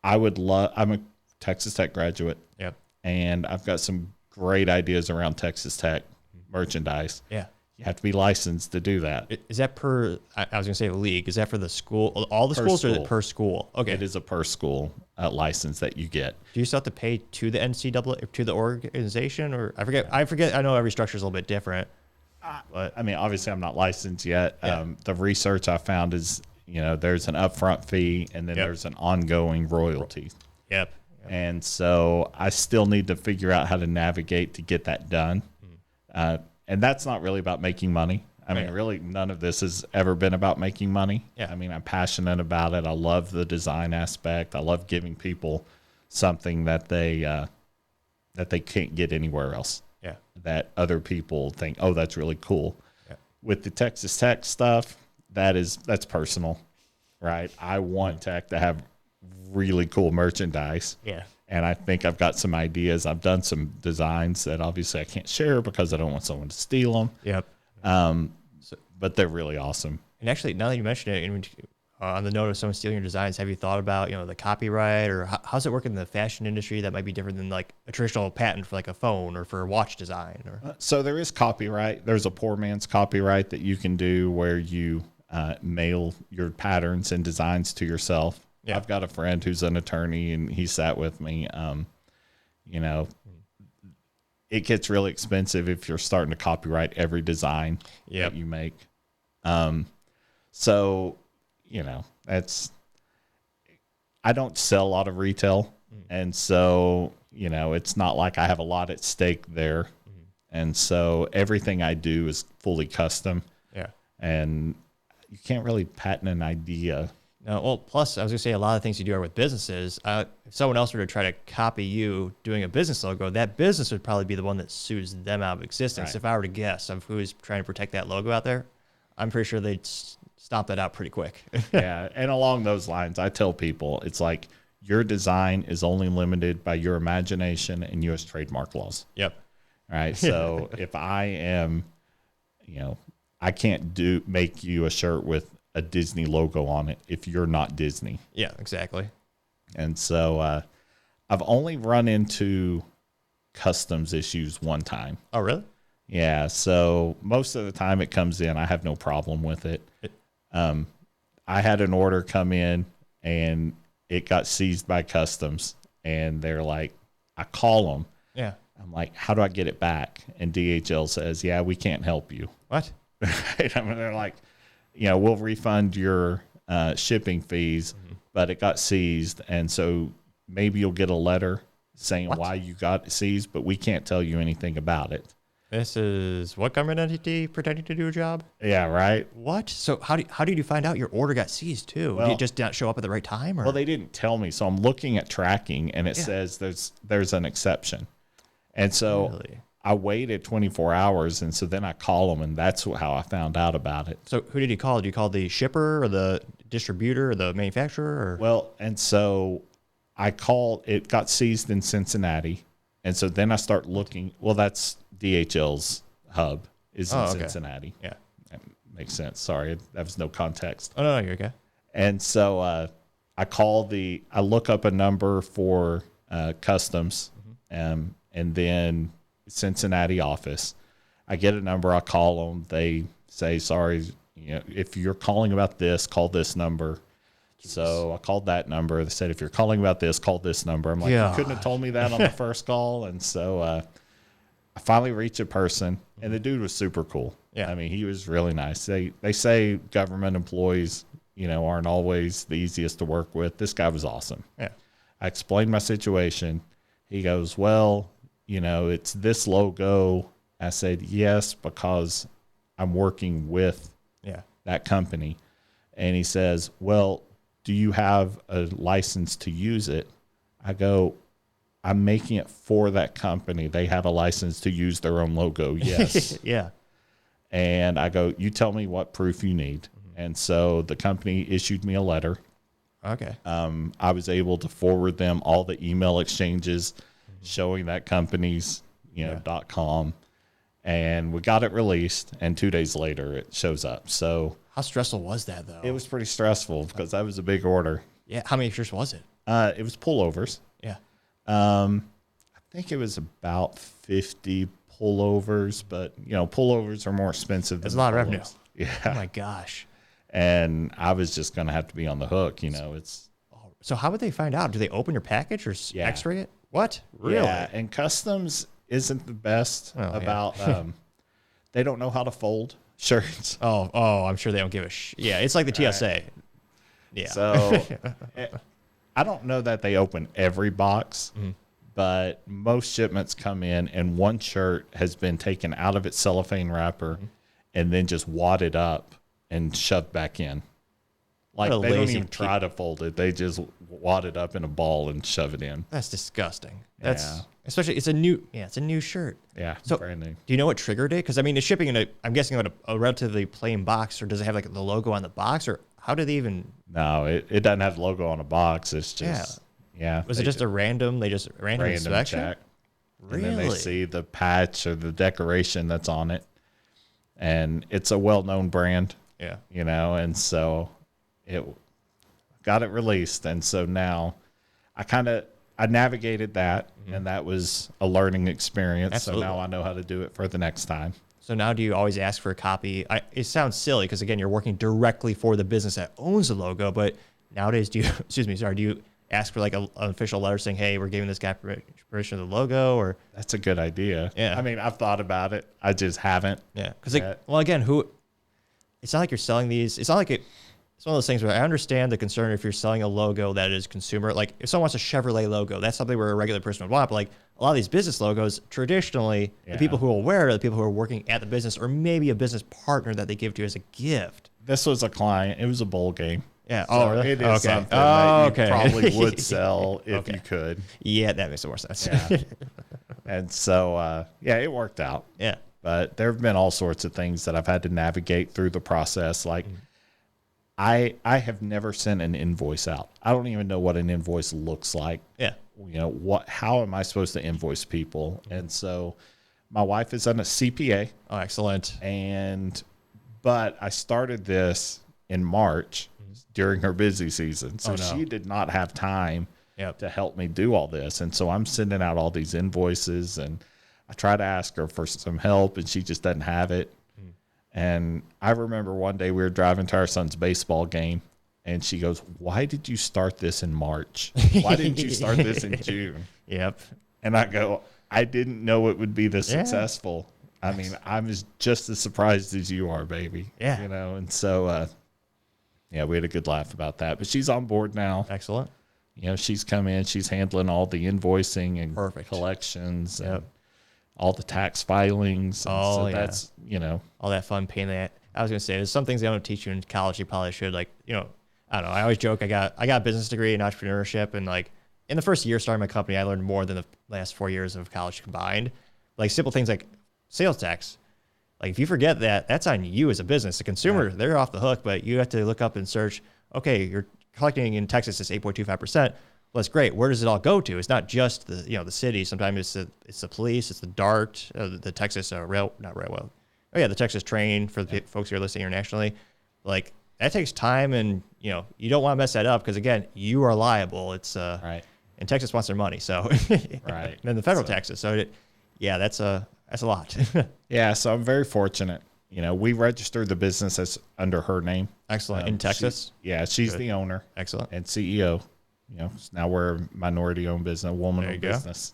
I would love, I'm a Texas Tech graduate. Yep. And I've got some great ideas around Texas Tech merchandise. Yeah. You have to be licensed to do that. Is that per, I was going to say league, is that for the school, all the schools, or is it per school? Okay. It is a per school license that you get. Do you still have to pay to the NCAA, to the organization, or I forget, I know every structure is a little bit different. But I mean, obviously, I'm not licensed yet. Yeah. The research I found is, there's an upfront fee and then there's an ongoing royalty. Yep. And so I still need to figure out how to navigate to get that done. And that's not really about making money. I mean, really, none of this has ever been about making money. Yeah. I mean, I'm passionate about it. I love the design aspect. I love giving people something that they can't get anywhere else. Yeah. That other people think, oh, that's really cool. Yeah. With the Texas Tech stuff, that's personal, right? I want Tech to have really cool merchandise. Yeah. And I think I've got some ideas. I've done some designs that obviously I can't share because I don't want someone to steal them. Yep. But they're really awesome. And actually, now that you mention it, on the note of someone stealing your designs, have you thought about, the copyright, or how's it work in the fashion industry that might be different than like a traditional patent for like a phone or for a watch design? Or So there is copyright. There's a poor man's copyright that you can do where you mail your patterns and designs to yourself. Yeah. I've got a friend who's an attorney, and he sat with me. It gets really expensive if you're starting to copyright every design that you make. So, I don't sell a lot of retail. And so, it's not like I have a lot at stake there. And so everything I do is fully custom. Yeah. And you can't really patent an idea. No, well, plus, I was going to say a lot of things you do are with businesses. If someone else were to try to copy you doing a business logo, that business would probably be the one that sues them out of existence. Right. If I were to guess of who's trying to protect that logo out there, I'm pretty sure they'd stomp that out pretty quick. Yeah, and along those lines, I tell people, it's like your design is only limited by your imagination and U.S. trademark laws. Yep. All right, so if I am, I can't make you a shirt with a Disney logo on it if you're not Disney. Yeah, exactly. And so I've only run into customs issues one time. Oh, really? Yeah. So most of the time it comes in, I have no problem with it. I had an order come in and it got seized by customs, and they're like, I call them. Yeah. I'm like, how do I get it back? And DHL says, yeah, we can't help you. What? Right? I mean, they're like, we'll refund your shipping fees, but it got seized. And so maybe you'll get a letter saying why you got seized, but we can't tell you anything about it. This is what government entity pretending to do a job? Yeah, right. What? So how did you find out your order got seized too? Did it just not show up at the right time? Or? Well, they didn't tell me. So I'm looking at tracking, and it says there's an exception. And so I waited 24 hours, and so then I call them, and that's how I found out about it. So who did you call? Did you call the shipper or the distributor or the manufacturer? Or? Well, and so I called. It got seized in Cincinnati, and so then I start looking. Well, that's DHL's hub is in Cincinnati. Yeah, that makes sense. Sorry, that was no context. Oh no, you're okay. And so I look up a number for customs, and then Cincinnati office. I get a number. I call them. They say, sorry, if you're calling about this, call this number. So I called that number. They said, if you're calling about this, call this number. I'm like, you couldn't have told me that on the first call. And so I finally reached a person, and the dude was super cool. Yeah. I mean, he was really nice. They say government employees, aren't always the easiest to work with. This guy was awesome. Yeah. I explained my situation. He goes, well, it's this logo. I said, yes, because I'm working with that company. And he says, well, do you have a license to use it? I go, I'm making it for that company. They have a license to use their own logo. Yes. Yeah. And I go, you tell me what proof you need. And so the company issued me a letter. Okay. I was able to forward them all the email exchanges showing that company's, .com, and we got it released. And 2 days later, it shows up. So how stressful was that, though? It was pretty stressful because that was a big order. Yeah. How many shirts was it? It was pullovers. Yeah. I think it was about 50 pullovers, but pullovers are more expensive. That's a lot of revenue. Yeah. Oh my gosh. And I was just going to have to be on the hook. So how would they find out? Do they open your package or X-ray it? What? Really? Yeah. And customs isn't the best about. they don't know how to fold shirts. Oh, I'm sure they don't give a yeah, it's like the TSA. Right. Yeah. So I don't know that they open every box, but most shipments come in and one shirt has been taken out of its cellophane wrapper and then just wadded up and shoved back in. Like they don't even try to fold it. They just wad it up in a ball and shove it in. That's disgusting. That's especially it's a new shirt. Yeah, so brand new. Do you know what triggered it? Because I mean, it's shipping in I'm guessing a relatively plain box, or does it have like the logo on the box, or how do they even? No, it doesn't have the logo on the box. It's just Was it just a random? They just random inspection? Check. Really? And then they see the patch or the decoration that's on it, and it's a well-known brand. Yeah, and so it got it released, and so now I navigated that, and that was a learning experience. Absolutely. So now I know how to do it for the next time. So now do you always ask for a copy? It sounds silly because, again, you're working directly for the business that owns the logo, but nowadays do you ask for like an official letter saying, hey, we're giving this guy permission of the logo? Or that's a good idea. Yeah. I mean, I've thought about it. I just haven't. Yeah. Because, again, it's not like you're selling these. It's not like it's one of those things where I understand the concern if you're selling a logo that is consumer. Like if someone wants a Chevrolet logo, that's something where a regular person would want. But like a lot of these business logos, traditionally, the people who will wear it are the people who are working at the business, or maybe a business partner that they give to you as a gift. This was a client. It was a bowl game. Yeah. So really? It is something that you probably would sell if you could. Yeah, that makes more sense. Yeah. And so, it worked out. Yeah. But there have been all sorts of things that I've had to navigate through the process. Like I have never sent an invoice out. I don't even know what an invoice looks like. Yeah. How am I supposed to invoice people? And so my wife is on a CPA. Oh, excellent. But I started this in March during her busy season. So she did not have time to help me do all this. And so I'm sending out all these invoices, and I try to ask her for some help, and she just doesn't have it. And I remember one day we were driving to our son's baseball game, and she goes, "Why did you start this in March? Why didn't you start this in June?" Yep. And I go, "I didn't know it would be this successful. I mean, I'm just as surprised as you are, baby." Yeah. And so, we had a good laugh about that. But she's on board now. Excellent. She's come in. She's handling all the invoicing and collections and all the tax filings. And that's, all that fun pain that I was going to say, there's some things they don't teach you in college. You probably should, I don't know. I always joke. I got a business degree in entrepreneurship, and like in the first year starting my company, I learned more than the last 4 years of college combined. Like simple things like sales tax. Like if you forget that, that's on you as a business. The consumer, they're off the hook, but you have to look up and search, okay, you're collecting in Texas is 8.25%. Well, that's great. Where does it all go to? It's not just the city. Sometimes it's the police, it's the DART, the Texas the Texas train for the folks who are listening internationally. Like that takes time, and you don't want to mess that up because again, you are liable. It's and Texas wants their money, so right. And then the federal taxes. So that's a lot. Yeah, so I'm very fortunate. We registered the business as under her name. Excellent. In Texas? She's the owner. Excellent. And CEO. Now we're a minority-owned business, a woman-owned business.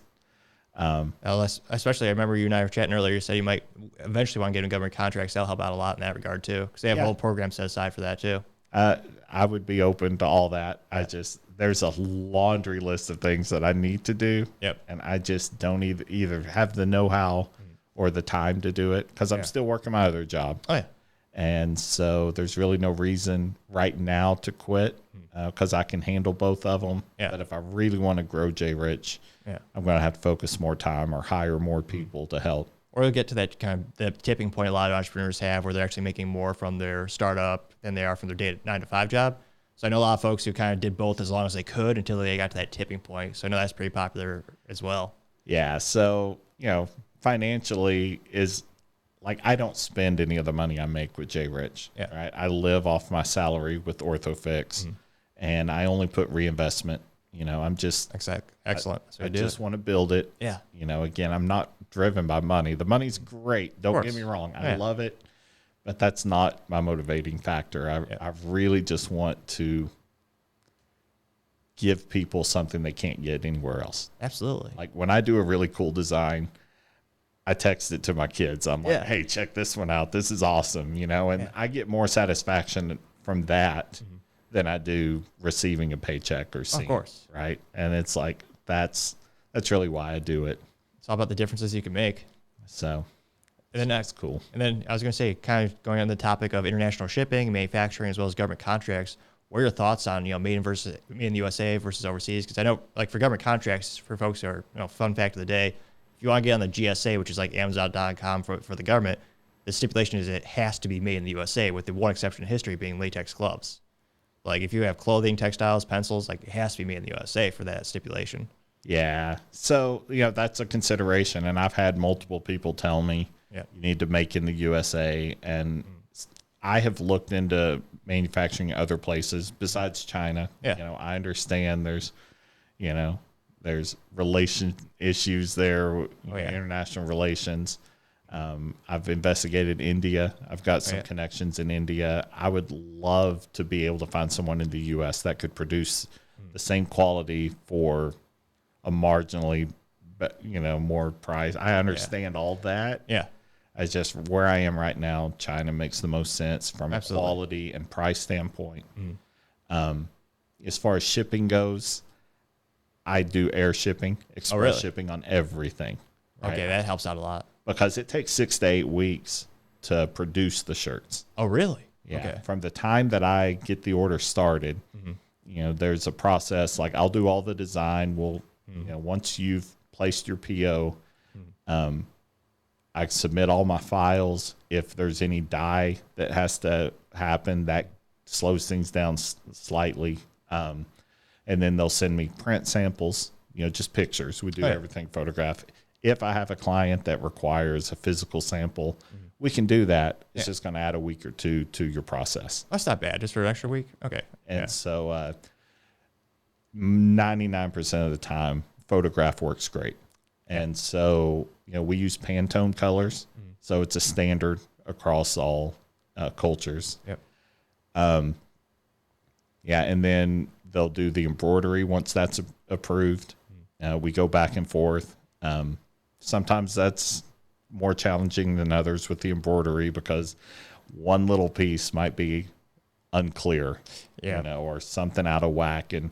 Especially, I remember you and I were chatting earlier. You said you might eventually want to get in government contracts. That'll help out a lot in that regard, too, because they have a whole program set aside for that, too. I would be open to all that. There's a laundry list of things that I need to do. Yep. And I just don't either have the know-how or the time to do it because I'm still working my other job. Oh, yeah. And so there's really no reason right now to quit because I can handle both of them. Yeah. But if I really want to grow J Rich, I'm going to have to focus more time or hire more people to help. Or you'll get to that kind of the tipping point a lot of entrepreneurs have where they're actually making more from their startup than they are from their 9-to-5 job. So I know a lot of folks who kind of did both as long as they could until they got to that tipping point. So I know that's pretty popular as well. Yeah. So, financially is like I don't spend any of the money I make with J Rich. Yeah. Right. I live off my salary with OrthoFix, and I only put reinvestment. I'm just excellent. I just want to build it. Yeah. Again, I'm not driven by money. The money's great. Don't get me wrong. I love it, but that's not my motivating factor. I really just want to give people something they can't get anywhere else. Absolutely. Like when I do a really cool design, I text it to my kids. I'm like, hey, check this one out. This is awesome, and I get more satisfaction from that than I do receiving a paycheck or seeing. Of course. Right. And it's like, that's really why I do it. It's all about the differences you can make. So and then that's cool. And then I was going to say, kind of going on the topic of international shipping, manufacturing, as well as government contracts, what are your thoughts on, made in the USA versus overseas? Because I know, like, for government contracts, for folks who are, fun fact of the day, if you want to get on the GSA, which is like Amazon.com for the government, the stipulation is it has to be made in the USA, with the one exception in history being latex gloves. Like, if you have clothing, textiles, pencils, like, it has to be made in the USA for that stipulation. Yeah. So, that's a consideration. And I've had multiple people tell me, you need to make in the USA. And I have looked into manufacturing other places besides China. Yeah. I understand there's relation issues there, international relations. I've investigated India. I've got some connections in India. I would love to be able to find someone in the U.S. that could produce the same quality for a marginally, more price. I understand all that. Yeah. It's just where I am right now, China makes the most sense from a quality and price standpoint. As far as shipping goes, I do air shipping, express shipping on everything. Right? Okay, that helps out a lot. Because it takes 6 to 8 weeks to produce the shirts. Oh, really? Yeah. Okay. From the time that I get the order started, there's a process. Like, I'll do all the design. We'll, once you've placed your PO, I submit all my files. If there's any dye that has to happen, that slows things down slightly. And then they'll send me print samples, just pictures. We do everything photograph. If I have a client that requires a physical sample, we can do that. It's just going to add a week or two to your process. That's not bad, just for an extra week. Okay. And so 99% of the time, photograph works great. And so, we use Pantone colors. So it's a standard across all cultures. Yep. And then they'll do the embroidery once that's approved. We go back and forth. Sometimes that's more challenging than others with the embroidery because one little piece might be unclear, or something out of whack. And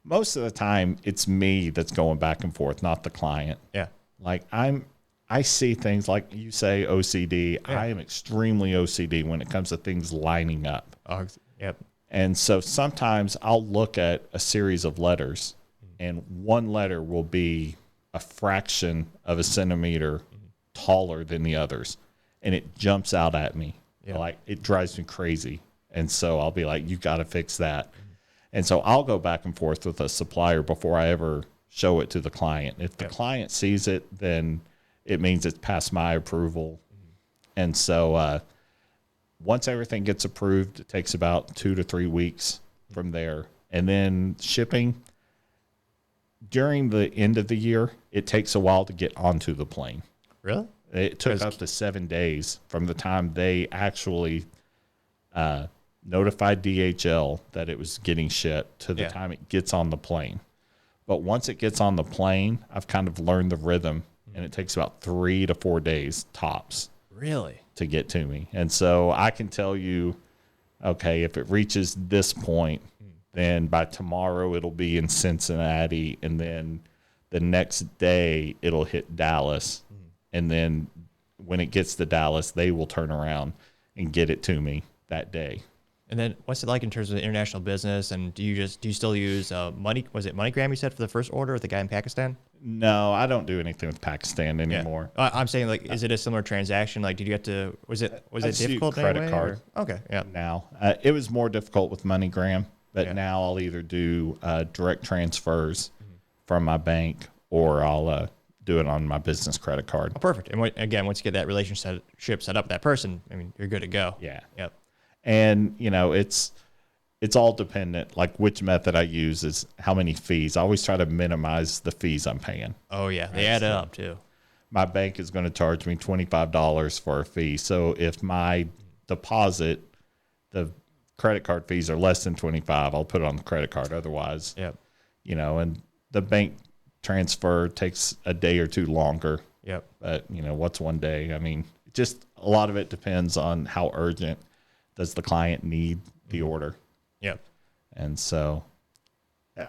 most of the time it's me that's going back and forth, not the client. Yeah. Like I see things like you say OCD. Yeah. I am extremely OCD when it comes to things lining up. Yep. And so sometimes I'll look at a series of letters and one letter will be a fraction of a centimeter taller than the others. And it jumps out at me. Yeah. Like, it drives me crazy. And so I'll be like, you got to fix that. And so I'll go back and forth with a supplier before I ever show it to the client. If the client sees it, then it means it's past my approval. And so once everything gets approved, it takes about 2 to 3 weeks from there. And then shipping, during the end of the year, it takes a while to get onto the plane. Really? It took up to 7 days from the time they actually notified DHL that it was getting shipped to the time it gets on the plane. But once it gets on the plane, I've kind of learned the rhythm, and it takes about 3 to 4 days tops. Really? To get to me. And so I can tell you, okay, if it reaches this point, then by tomorrow it'll be in Cincinnati, and then the next day it'll hit Dallas. And then when it gets to Dallas, they will turn around and get it to me that day. And then what's it like in terms of international business? And do you still use MoneyGram you said for the first order with the guy in Pakistan? No, I don't do anything with Pakistan anymore. Yeah. I'm saying, like, is it a similar transaction? Like, did you have to, was it difficult? Credit card. Okay. Yeah. Now, it was more difficult with MoneyGram, but now I'll either do direct transfers from my bank, or I'll do it on my business credit card. Oh, perfect. And again, once you get that relationship set up with that person, I mean, you're good to go. Yeah. Yep. And, it's all dependent. Like, which method I use is how many fees. I always try to minimize the fees I'm paying. Oh, yeah. They add up, too. My bank is going to charge me $25 for a fee. So if my deposit, the credit card fees are less than $25, I'll put it on the credit card. Otherwise, and the bank transfer takes a day or two longer. Yep. But, what's one day? I mean, just a lot of it depends on how urgent does the client need the order. Yep. And so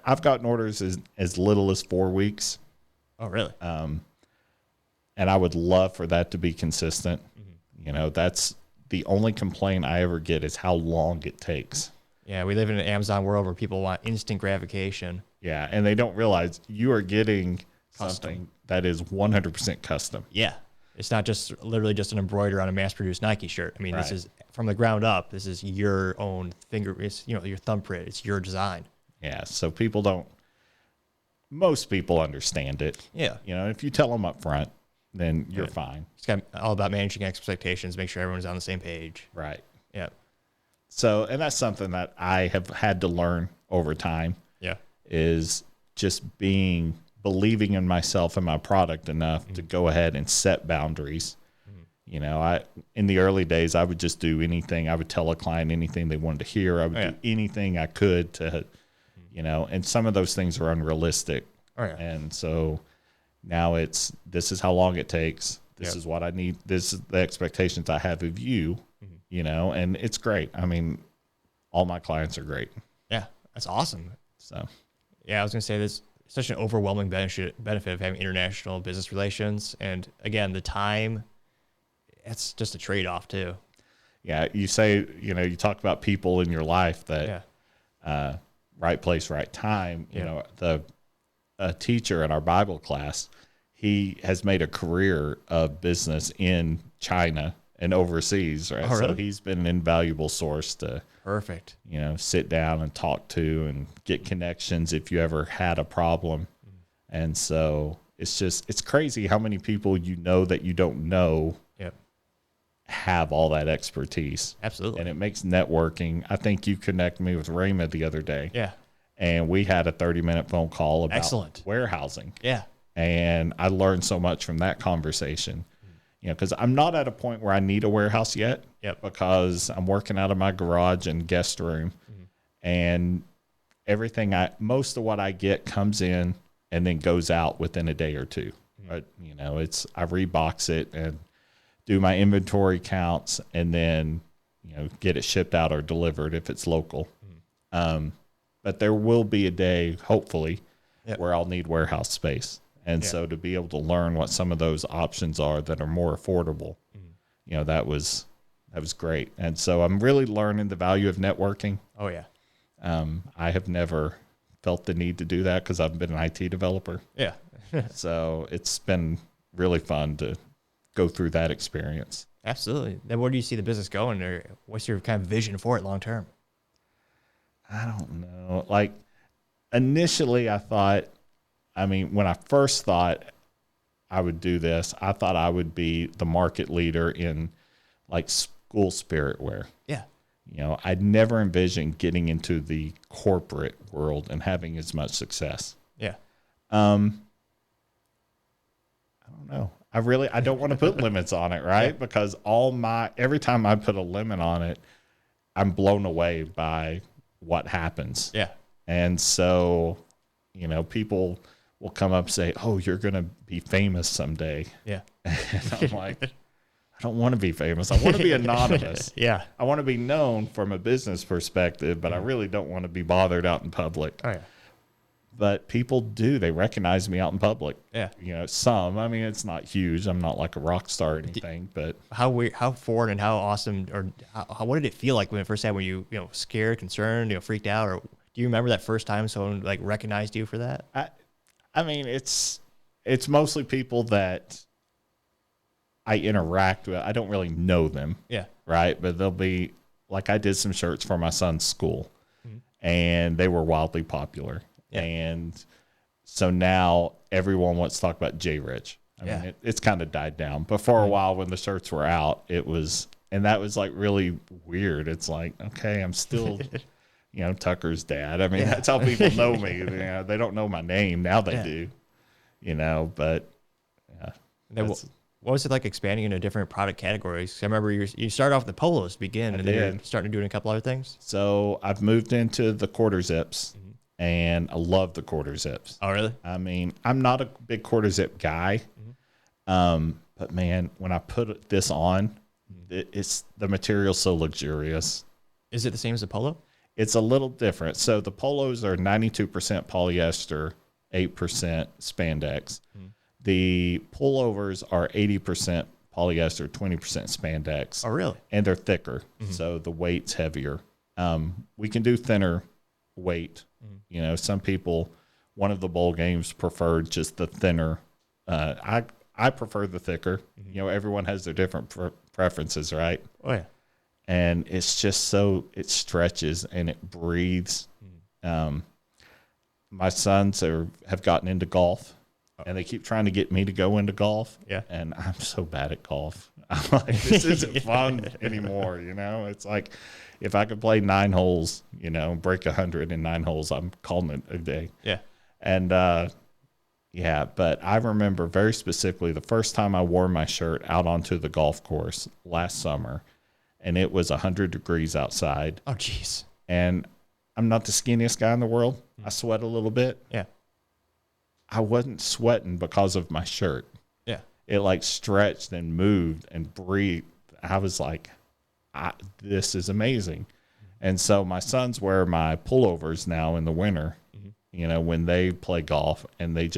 I've gotten orders as little as 4 weeks. Oh, really? And I would love for that to be consistent. That's the only complaint I ever get is how long it takes. Yeah, we live in an Amazon world where people want instant gratification. Yeah, and they don't realize you are getting something that is 100% custom. Yeah. It's not just literally just an embroider on a mass-produced Nike shirt. I mean, Right. This is from the ground up. This is your own finger. It's, your thumbprint. It's your design. Yeah, so most people understand it. Yeah. If you tell them up front, then you're fine. It's kind of all about managing expectations, make sure everyone's on the same page. Right. Yeah. So, and that's something that I have had to learn over time. Yeah. Is just believing in myself and my product enough to go ahead and set boundaries. In the early days, I would just do anything. I would tell a client anything they wanted to hear. I would do anything I could to, and some of those things are unrealistic. Oh, yeah. And so now this is how long it takes. This is what I need. This is the expectations I have of you, and it's great. I mean, all my clients are great. Yeah. That's awesome. So, yeah, I was going to say there's such an overwhelming benefit of having international business relations. And again, the time, it's just a trade-off too. Yeah. You say, you talk about people in your life that, right place, right time, a teacher in our Bible class, he has made a career of business in China and overseas, right? Oh, really? So he's been an invaluable source to Perfect. Sit down and talk to and get connections if you ever had a problem. And so it's crazy how many people that you don't know have all that expertise. Absolutely. And it makes networking. I think you connected me with Raymond the other day. Yeah. And we had a 30-minute phone call about warehousing. Yeah. And I learned so much from that conversation. Because I'm not at a point where I need a warehouse yet. Yep. Because I'm working out of my garage and guest room. And most of what I get comes in and then goes out within a day or two. But, I rebox it and do my inventory counts and then, get it shipped out or delivered if it's local. But there will be a day, hopefully, where I'll need warehouse space. And so to be able to learn what some of those options are that are more affordable, that was great. And so I'm really learning the value of networking. Oh, yeah. I have never felt the need to do that because I've been an IT developer. Yeah. So it's been really fun to go through that experience. Absolutely. Then where do you see the business going, or what's your kind of vision for it long term? I don't know. Like initially I thought, when I first thought I would do this, I thought I would be the market leader in like school spirit wear. Yeah. I'd never envisioned getting into the corporate world and having as much success. Yeah. I don't know. I don't want to put limits on it, right? Because every time I put a limit on it, I'm blown away by what happens. Yeah. And so, people will come up and say, "Oh, you're going to be famous someday." Yeah. And I'm like, I don't want to be famous. I want to be anonymous. Yeah. I want to be known from a business perspective, but I really don't want to be bothered out in public. Oh, yeah. But people do. They recognize me out in public. Yeah. Some. It's not huge. I'm not like a rock star or anything, but How foreign and how awesome, or what did it feel like when it first happened? Were you, scared, concerned, freaked out, or do you remember that first time someone like recognized you for that? It's mostly people that I interact with. I don't really know them. Yeah. Right. But they'll be like, I did some shirts for my son's school and they were wildly popular. Yeah. And so now everyone wants to talk about J Rich. It's kind of died down, but for a while when the shirts were out, and that was like really weird. It's like, okay, I'm still, Tucker's dad. That's how people know me. They don't know my name. Now they do, but what was it like expanding into different product categories? I remember you started off with the polos to begin, and then you're starting to do a couple other things. So I've moved into the quarter zips, and I love the quarter zips. Oh, really? I'm not a big quarter zip guy. But man, when I put this on, it's the material's so luxurious. Is it the same as a polo? It's a little different. So the polos are 92% polyester, 8% spandex. The pullovers are 80% polyester, 20% spandex. Oh, really? And they're thicker, so the weight's heavier. We can do thinner weight. You know, some people, one of the bowl games preferred just the thinner. I prefer the thicker. You know, everyone has their different preferences, right? Oh, yeah. And it's just so, it stretches and it breathes. My sons have gotten into golf, and they keep trying to get me to go into golf. Yeah. And I'm so bad at golf. I'm like, this isn't fun anymore, you know? It's like, if I could play 9 holes, you know, break 100 in 9 holes, I'm calling it a day. Yeah. And, yeah, but I remember very specifically the first time I wore my shirt out onto the golf course last summer, and it was 100 degrees outside. Oh, jeez. And I'm not the skinniest guy in the world. I sweat a little bit. Yeah. I wasn't sweating because of my shirt. Yeah. It like stretched and moved and breathed. I was like, this is amazing. And so my sons wear my pullovers now in the winter, you know, when they play golf, and they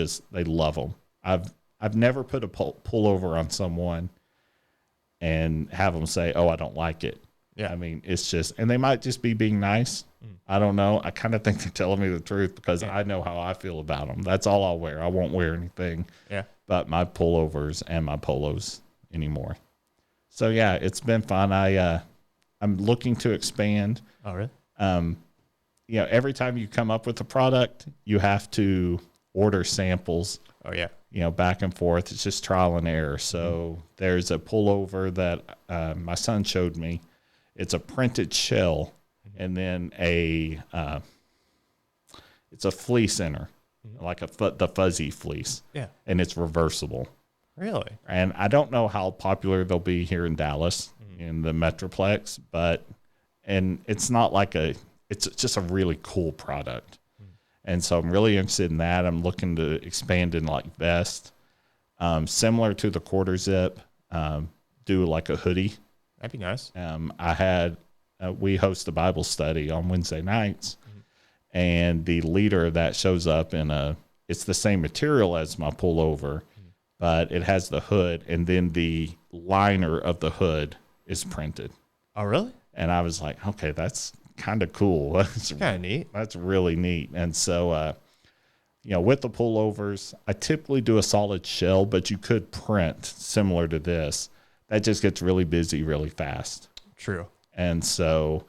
love them. I've never put a pullover on someone and have them say, oh, I don't like it. Yeah. I mean, it's just, and they might just be being nice. I don't know. I kind of think they're telling me the truth because I know how I feel about them. That's all I'll wear. I won't wear anything but my pullovers and my polos anymore. So yeah, it's been fun. I'm looking to expand. Oh, really? You know, every time you come up with a product, you have to order samples. Oh, yeah. You know, back and forth. It's just trial and error. So there's a pullover that my son showed me. It's a printed shell, and then it's a fleece inner, like the fuzzy fleece. Yeah. And it's reversible. Really? And I don't know how popular they'll be here in Dallas in the Metroplex, and it's not like it's just a really cool product. And so I'm really interested in that. I'm looking to expand in like vest, similar to the quarter zip, do like a hoodie. That'd be nice. We host a Bible study on Wednesday nights, and the leader of that shows up it's the same material as my pullover, but it has the hood, and then the liner of the hood is printed. Oh, really? And I was like, okay, that's kind of cool. That's kind of neat. That's really neat. And so, you know, with the pullovers, I typically do a solid shell, but you could print similar to this. That just gets really busy really fast. True. And so,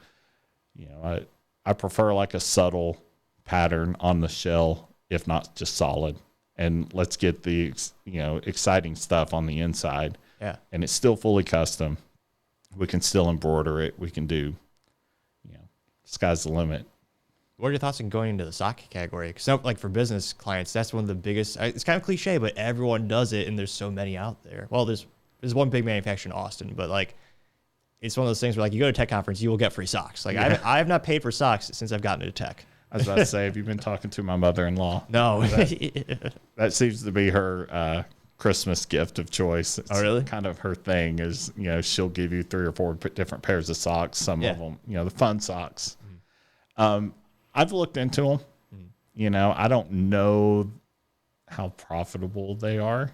you know, I prefer like a subtle pattern on the shell, if not just solid. And let's get the, you know, exciting stuff on the inside. Yeah. And it's still fully custom. We can still embroider it. We can do, you know, sky's the limit. What are your thoughts on going into the sock category? Because like for business clients, that's one of the biggest. It's kind of cliche, but everyone does it, and there's so many out there. Well, there's one big manufacturer in Austin, but like it's one of those things where like you go to a tech conference, you will get free socks. Like I have not paid for socks since I've gotten into tech. I was about to say, have you been talking to my mother-in-law? No. That seems to be her Christmas gift of choice. It's really? Kind of her thing is, you know, she'll give you 3 or 4 different pairs of socks. Some of them, you know, the fun socks. I've looked into them. You know, I don't know how profitable they are.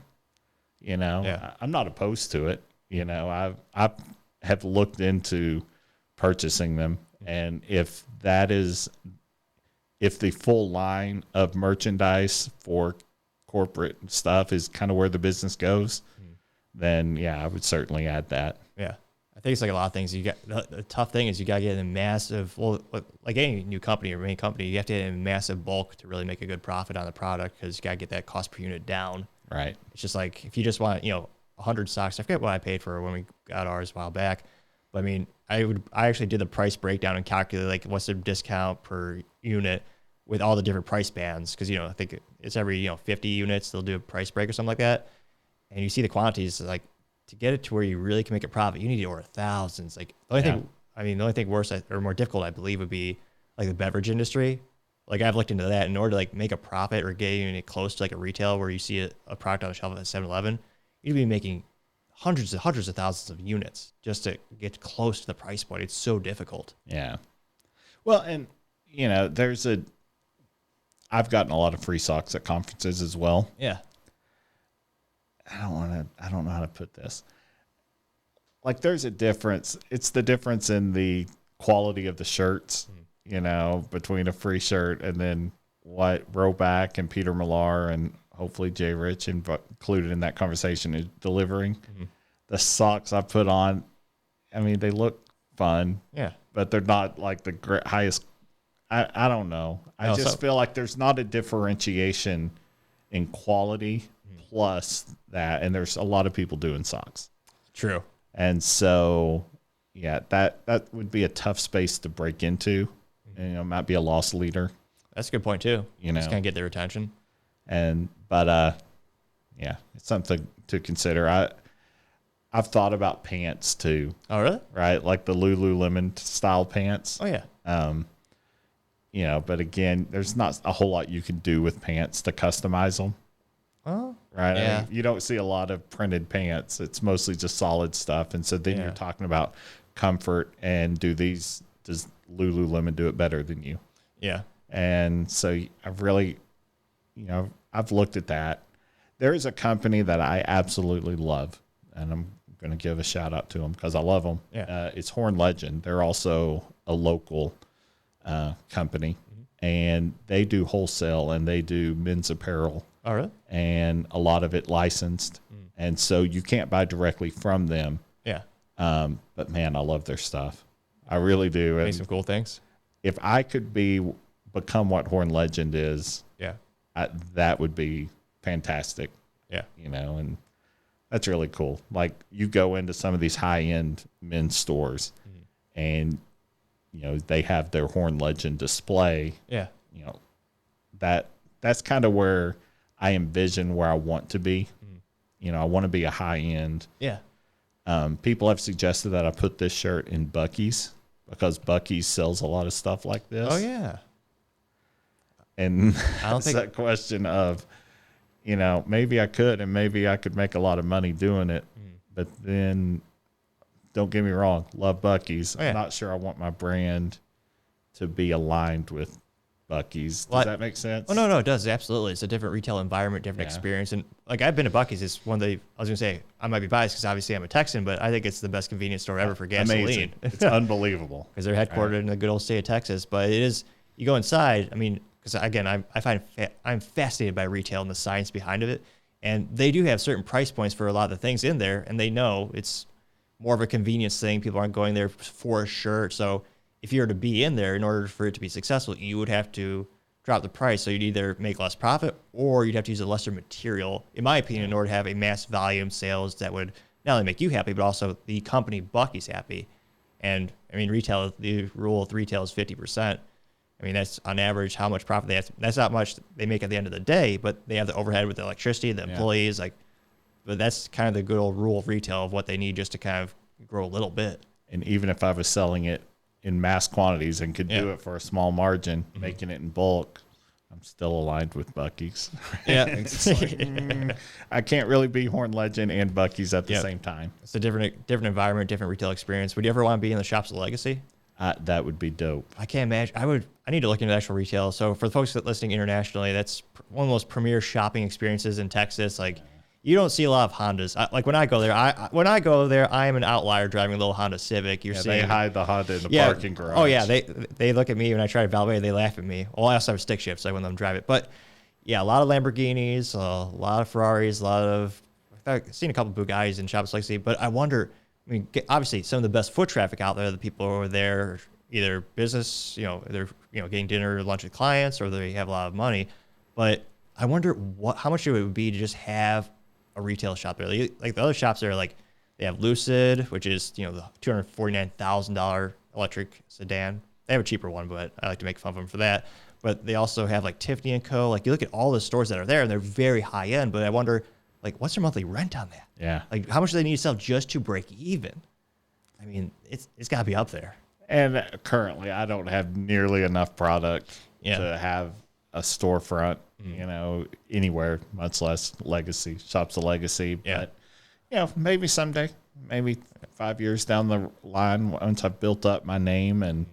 You know, I'm not opposed to it. You know, I have looked into purchasing them, and if the full line of merchandise for corporate stuff is kind of where the business goes, then yeah, I would certainly add that. Yeah. I think it's like a lot of things. You got the tough thing is you got to get in a massive, like any new company or main company, you have to get in a massive bulk to really make a good profit on the product, because you got to get that cost per unit down. Right. It's just like, if you just want, you know, 100 socks, I forget what I paid for when we got ours a while back, but I mean, I actually did the price breakdown and calculated like what's the discount per unit with all the different price bands. Cause you know, I think it's every, you know, 50 units, they'll do a price break or something like that. And you see the quantities, like to get it to where you really can make a profit, you need to order thousands. Like the only thing worse or more difficult, I believe, would be like the beverage industry. Like I've looked into that. In order to like make a profit or get it close to like a retail where you see a product on the shelf at 7-Eleven, you'd be making hundreds of thousands of units just to get close to the price point. It's so difficult. Yeah. Well, and I've gotten a lot of free socks at conferences as well. Yeah. I don't know how to put this. Like, there's a difference. It's the difference in the quality of the shirts, between a free shirt and then what Roback and Peter Millar and hopefully J Rich included in that conversation is delivering. Mm-hmm. The socks I put on, I mean, they look fun. Yeah. But they're not like the highest. I don't know. I just feel like there's not a differentiation in quality plus that. And there's a lot of people doing socks. True. And so, yeah, that would be a tough space to break into. And, it might be a loss leader. That's a good point too. Just kind of get their attention. But it's something to consider. I've thought about pants too. Oh, really? Right, like the Lululemon style pants. Oh yeah. But again, there's not a whole lot you can do with pants to customize them. Oh, right. Yeah. I mean, you don't see a lot of printed pants. It's mostly just solid stuff. And so then you're talking about comfort and does Lululemon do it better than you? Yeah. And so I've really, I've looked at that. There is a company that I absolutely love, and I'm going to give a shout out to them because I love them. Yeah. It's Horn Legend. They're also a local company, and they do wholesale and they do men's apparel. Oh, really? And a lot of it licensed. And so you can't buy directly from them. Yeah. But man, I love their stuff. I really do. Make some cool things. If I could become what Horn Legend is, that would be fantastic. Yeah. And that's really cool. Like, you go into some of these high-end men's stores and, they have their Horn Legend display. Yeah. That's kind of where I envision where I want to be. I want to be a high-end. Yeah. People have suggested that I put this shirt in Buc-ee's because Buc-ee's sells a lot of stuff like this. Oh, yeah. And that's that question of, maybe I could, and maybe I could make a lot of money doing it. But then, don't get me wrong, love Buc-ee's. Oh, yeah. I'm not sure I want my brand to be aligned with Buc-ee's. Does that make sense? Oh, no, it does. Absolutely. It's a different retail environment, different experience. And like, I've been to Buc-ee's. It's one of the, I was going to say, I might be biased because obviously I'm a Texan, but I think it's the best convenience store ever for gasoline. Amazing. It's unbelievable. Because they're headquartered in the good old state of Texas. But it is, you go inside, I mean, because again, I'm fascinated by retail and the science behind it. And they do have certain price points for a lot of the things in there. And they know it's more of a convenience thing. People aren't going there for a shirt. So if you were to be in there, in order for it to be successful, you would have to drop the price. So you'd either make less profit or you'd have to use a lesser material, in my opinion, in order to have a mass volume sales that would not only make you happy, but also the company Buc-ee's happy. And I mean, retail, the rule of retail is 50%. I mean, that's on average how much profit they have. That's not much they make at the end of the day, but they have the overhead with the electricity, the employees, but that's kind of the good old rule of retail of what they need just to kind of grow a little bit. And even if I was selling it in mass quantities and could do it for a small margin, making it in bulk, I'm still aligned with Buc-ee's. Yeah. It's like, I can't really be Horn Legend and Buc-ee's at the same time. It's a different environment, different retail experience. Would you ever want to be in the shops of legacy? That would be dope. I can't imagine. I need to look into actual retail. So for the folks that listening internationally, that's one of the most premier shopping experiences in Texas. Like, you don't see a lot of Hondas. Like when I go there, I am an outlier driving a little Honda Civic. They hide the Honda in the parking garage. Oh yeah, they look at me when I try to valet. They laugh at me. Well, I also have stick shift, so I let them drive it. But yeah, a lot of Lamborghinis, a lot of Ferraris, I've seen a couple of Bugattis in shops like but I wonder. I mean, obviously, some of the best foot traffic out there, the people over there, either business, they're getting dinner or lunch with clients, or they have a lot of money. But I wonder how much it would be to just have a retail shop there. Like the other shops there, like they have Lucid, which is the $249,000 electric sedan. They have a cheaper one, but I like to make fun of them for that. But they also have like Tiffany & Co. Like, you look at all the stores that are there, and they're very high end. But I wonder, like, what's their monthly rent on that? Yeah. Like, how much do they need to sell just to break even? I mean, it's got to be up there. And currently, I don't have nearly enough product to have a storefront, anywhere, much less legacy, shops of legacy. Yeah. But maybe someday, maybe 5 years down the line, once I've built up my name and,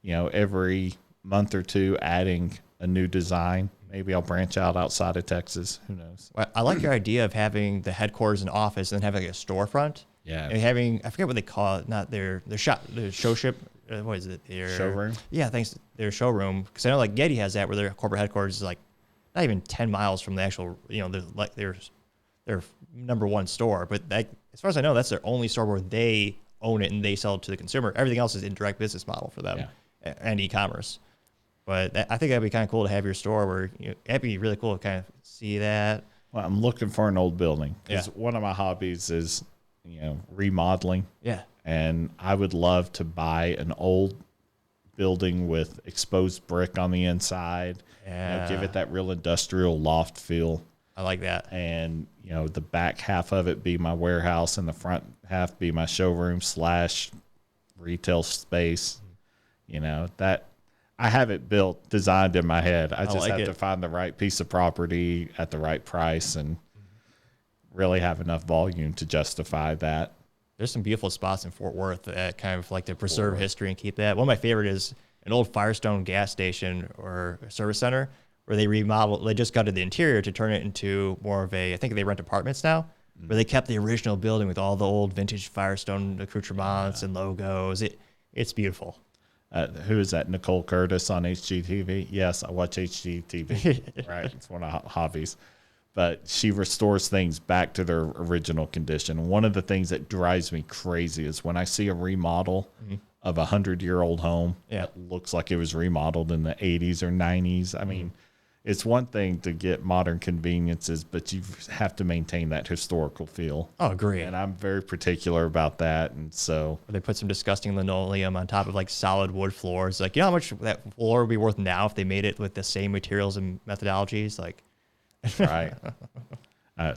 every month or two adding a new design, maybe I'll branch out outside of Texas. Who knows? Well, I like your idea of having the headquarters and office and then having like a storefront. Yeah. And having, I forget what they call it, not their showship. What is it? Their showroom? Yeah, thanks. Their showroom. Because I know like Getty has that where their corporate headquarters is like not even 10 miles from the actual, their number one store. But as far as I know, that's their only store where they own it and they sell it to the consumer. Everything else is a direct business model for them and e-commerce. But I think that'd be kind of cool to have your store where that'd be really cool to kind of see that. Well, I'm looking for an old building because one of my hobbies is, remodeling. Yeah. And I would love to buy an old building with exposed brick on the inside. Yeah. Give it that real industrial loft feel. I like that. And, the back half of it be my warehouse and the front half be my showroom / retail space. That I have it built, designed in my head. I just have to find the right piece of property at the right price and really have enough volume to justify that. There's some beautiful spots in Fort Worth that kind of like to preserve history and keep that. One of my favorite is an old Firestone gas station or service center where they remodeled. They just gutted the interior to turn it into more of I think they rent apartments now, where they kept the original building with all the old vintage Firestone accoutrements and logos. It's beautiful. Who is that? Nicole Curtis on HGTV? Yes, I watch HGTV. Right, it's one of hobbies. But she restores things back to their original condition. One of the things that drives me crazy is when I see a remodel of a 100-year-old home that looks like it was remodeled in the 80s or 90s. I mean, it's one thing to get modern conveniences, but you have to maintain that historical feel. Oh, agree. And I'm very particular about that. And so they put some disgusting linoleum on top of like solid wood floors. Like, how much that floor would be worth now if they made it with the same materials and methodologies? Like, right.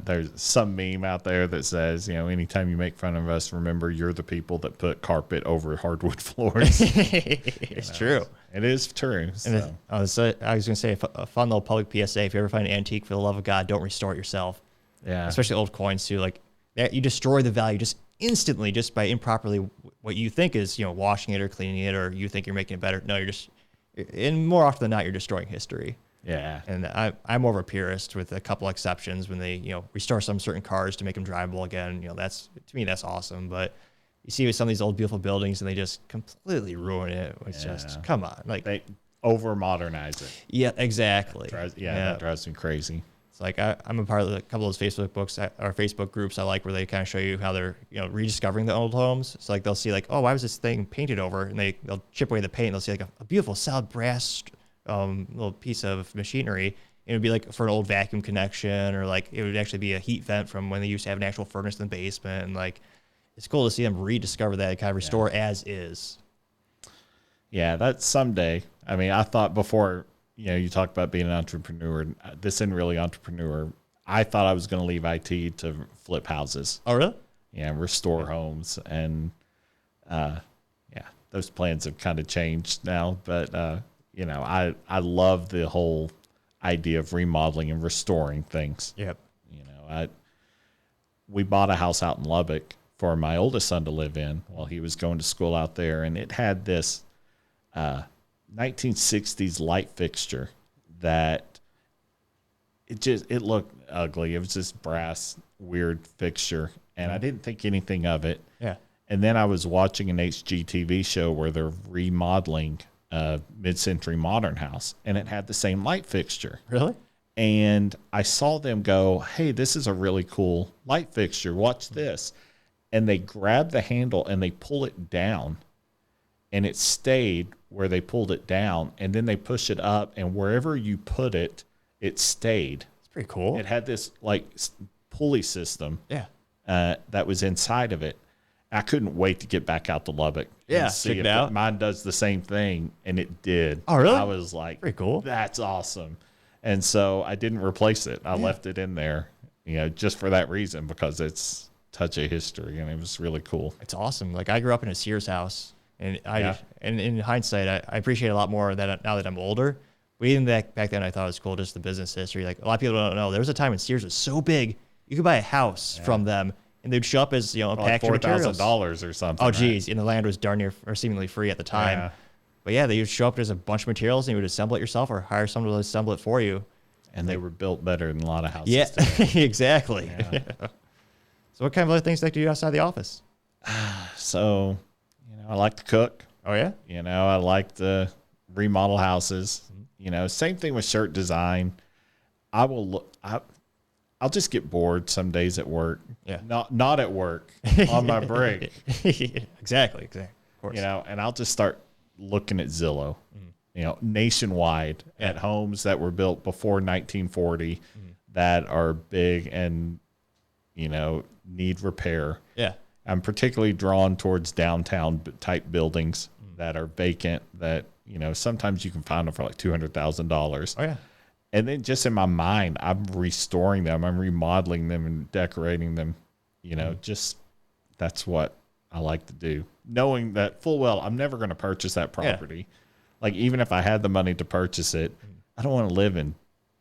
There's some meme out there that says, anytime you make fun of us, remember you're the people that put carpet over hardwood floors. It's true. It is true. So. I was going to say a fun little public PSA. If you ever find an antique, for the love of God, don't restore it yourself. Yeah. Especially old coins too. Like that, you destroy the value just instantly just by improperly what you think is, washing it or cleaning it, or you think you're making it better. No, and more often than not, you're destroying history. Yeah. And I'm more of a purist with a couple exceptions when they, restore some certain cars to make them drivable again. To me, that's awesome. But you see with some of these old beautiful buildings and they just completely ruin it. It's just, come on. Like they over modernize it. Yeah, exactly. That drives me crazy. It's like I'm a part of a couple of those Facebook books or Facebook groups I like where they kind of show you how they're, rediscovering the old homes. So like they'll see like, oh, why was this thing painted over? And they'll chip away the paint and they'll see like a beautiful solid brass little piece of machinery. It would be like for an old vacuum connection, or like it would actually be a heat vent from when they used to have an actual furnace in the basement. And like, it's cool to see them rediscover that and kind of restore as is. Yeah, that's someday. I mean, I thought before, you talked about being an entrepreneur. This isn't really entrepreneur. I thought I was going to leave IT to flip houses. Oh, really? Yeah, restore homes. And those plans have kind of changed now. But I love the whole idea of remodeling and restoring things. Yep. We bought a house out in Lubbock for my oldest son to live in while he was going to school out there, and it had this 1960s light fixture that it looked ugly. It was this brass weird fixture, and I didn't think anything of it. Yeah. And then I was watching an HGTV show where they're remodeling mid-century modern house, and it had the same light fixture. Really? And I saw them go, hey, this is a really cool light fixture. Watch this. And they grab the handle and they pull it down, and it stayed where they pulled it down, and then they push it up, and wherever you put it, it stayed. It's pretty cool. It had this like pulley system that was inside of it. I couldn't wait to get back out to Lubbock. Yeah, and see check if it out. Mine does the same thing, and it did. Oh, really? I was like, pretty cool. That's awesome. And so I didn't replace it. I left it in there, just for that reason, because it's touch of history, and it was really cool. It's awesome. Like I grew up in a Sears house, and and in hindsight, I appreciate it a lot more that now that I'm older. But even back then, I thought it was cool, just the business history. Like a lot of people don't know, there was a time when Sears was so big, you could buy a house from them and they'd show up as, you know, a like package of materials. $4,000 or something. Oh, geez. And the land was darn near or seemingly free at the time. Yeah. But yeah, they would show up as a bunch of materials and you would assemble it yourself or hire someone to assemble it for you. And they were built better than a lot of houses. Yeah, today. exactly. Yeah. So what kind of other things like do you do outside the office? So, you know, I like to cook. Oh, yeah? You know, I like to remodel houses. You know, same thing with shirt design. I'll just get bored some days at work. Yeah. Not at work, on my break. Exactly. Of course. You know, and I'll just start looking at Zillow, you know, nationwide at homes that were built before 1940 that are big and, you know, need repair. Yeah. I'm particularly drawn towards downtown type buildings that are vacant that, you know, sometimes you can find them for like $200,000. Oh, yeah. And then just in my mind, I'm restoring them. I'm remodeling them and decorating them. You know, just that's what I like to do. Knowing that full well, I'm never going to purchase that property. Yeah. Like, even if I had the money to purchase it, I don't want to live in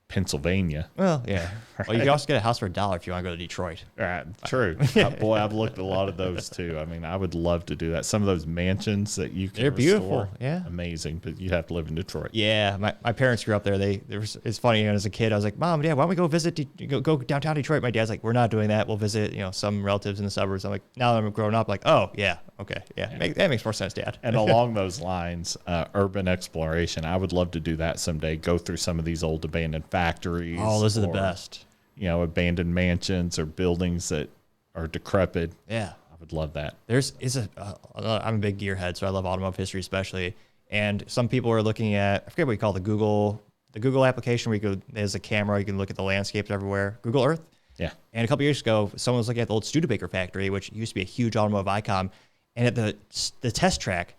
Pennsylvania. Well, yeah. Right. Well, you can also get a house for $1 if you want to go to Detroit. Right. True. Boy, I've looked at a lot of those too. I mean, I would love to do that. Some of those mansions that you can They're restore, beautiful. Yeah. Amazing. But you have to live in Detroit. Yeah. My parents grew up there. It's funny. As a kid, I was like, Mom, Dad, why don't we go visit, go downtown Detroit? My dad's like, we're not doing that. We'll visit, you know, some relatives in the suburbs. I'm like, now that I'm grown up, like, oh, yeah. Okay. Yeah. That makes more sense, Dad. And along those lines, urban exploration, I would love to do that someday. Go through some of these old abandoned factories. Oh, those are the best. You know, abandoned mansions or buildings that are decrepit. Yeah. I would love that. I'm a big gearhead, so I love automotive history especially. And some people are looking at, I forget what you call the Google application where there's a camera, you can look at the landscapes everywhere. Google Earth. Yeah. And a couple years ago, someone was looking at the old Studebaker factory, which used to be a huge automotive icon. And at the test track,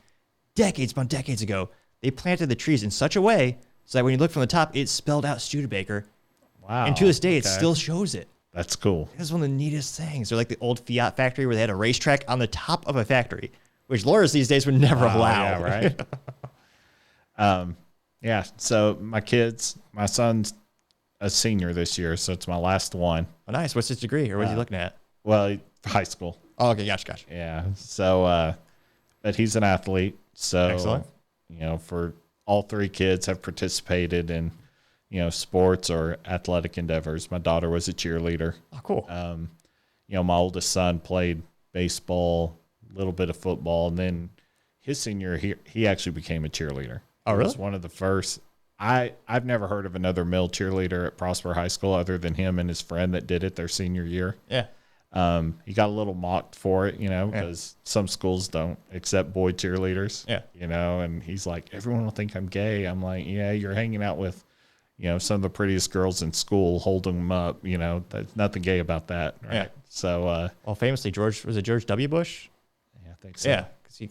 decades ago, they planted the trees in such a way so that when you look from the top, it spelled out Studebaker. Wow. And to this day, it still shows it. That's cool. It's one of the neatest things. They're like the old Fiat factory where they had a racetrack on the top of a factory, which lawyers these days would never allow. Yeah, right? Yeah, so my son's a senior this year, so it's my last one. Oh, nice. What's his degree, or what are you looking at? Well, high school. Oh, okay, gotcha. Yeah, so, but he's an athlete, so, excellent. You know, for all three kids have participated in, you know, sports or athletic endeavors. My daughter was a cheerleader. Oh, cool. You know, my oldest son played baseball, a little bit of football, and then his senior year, he actually became a cheerleader. Oh, really? He was one of the first. I've never heard of another male cheerleader at Prosper High School other than him and his friend that did it their senior year. Yeah. He got a little mocked for it, you know, because some schools don't accept boy cheerleaders. Yeah. You know, and he's like, everyone will think I'm gay. I'm like, yeah, you're hanging out with, you know, some of the prettiest girls in school, holding them up. You know, there's nothing gay about that. Right? Yeah. So, well, famously, George W. Bush? Yeah, I think so. Yeah.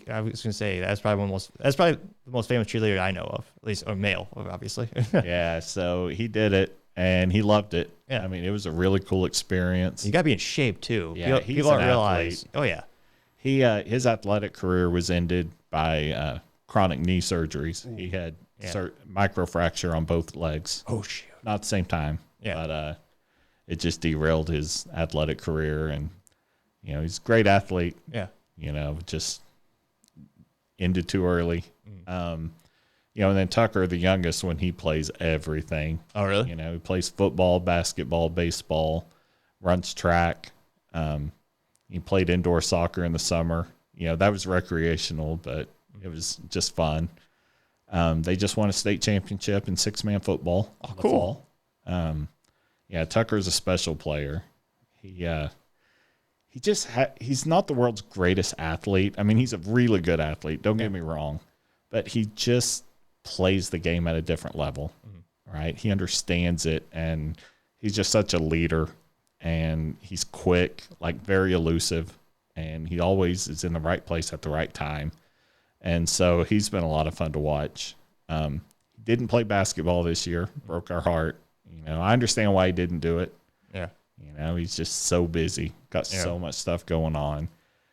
I was going to say that's probably the most famous cheerleader I know of, at least a male, obviously. Yeah. So he did it and he loved it. Yeah. I mean, it was a really cool experience. You got to be in shape too. Yeah. People don't realize. Oh yeah. His athletic career was ended by chronic knee surgeries. Ooh. He had microfracture on both legs. Oh shoot! Not at the same time. Yeah. But it just derailed his athletic career, and you know he's a great athlete. Yeah. You know, just ended too early. You know, and then Tucker, the youngest one, he plays everything. Oh really? You know, he plays football, basketball, baseball, runs track. He played indoor soccer in the summer. You know, that was recreational, but it was just fun. They just won a state championship in 6-man football. Oh, cool. Yeah, Tucker's a special player. He's not the world's greatest athlete. I mean, he's a really good athlete. Don't get me wrong, but he just plays the game at a different level, right? He understands it, and he's just such a leader, and he's quick, like very elusive, and he always is in the right place at the right time. And so he's been a lot of fun to watch. He didn't play basketball this year, broke our heart. You know, I understand why he didn't do it. Yeah. You know, he's just so busy, got so much stuff going on.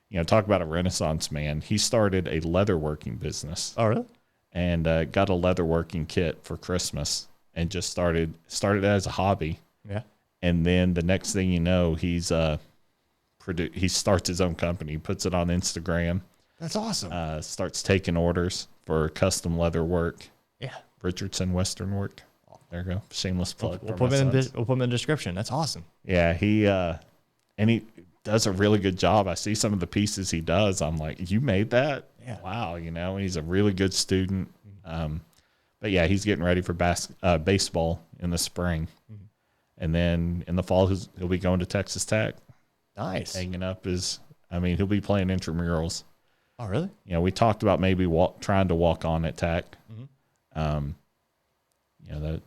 You know, talk about a Renaissance man. He started a leatherworking business. Oh, really? And got a leatherworking kit for Christmas and just started it as a hobby. Yeah. And then the next thing you know, he's he starts his own company, puts it on Instagram. That's awesome. Starts taking orders for custom leather work. Yeah. Richardson Western work. There you go. Shameless plug. We'll put him in the description. That's awesome. Yeah, he does a really good job. I see some of the pieces he does. I'm like, you made that? Yeah. Wow. He's a really good student. But yeah, he's getting ready for baseball in the spring. Mm-hmm. And then in the fall, he'll be going to Texas Tech. Nice. Hanging up he'll be playing intramurals. Oh, really? We talked about maybe trying to walk on at Tech. Mm-hmm.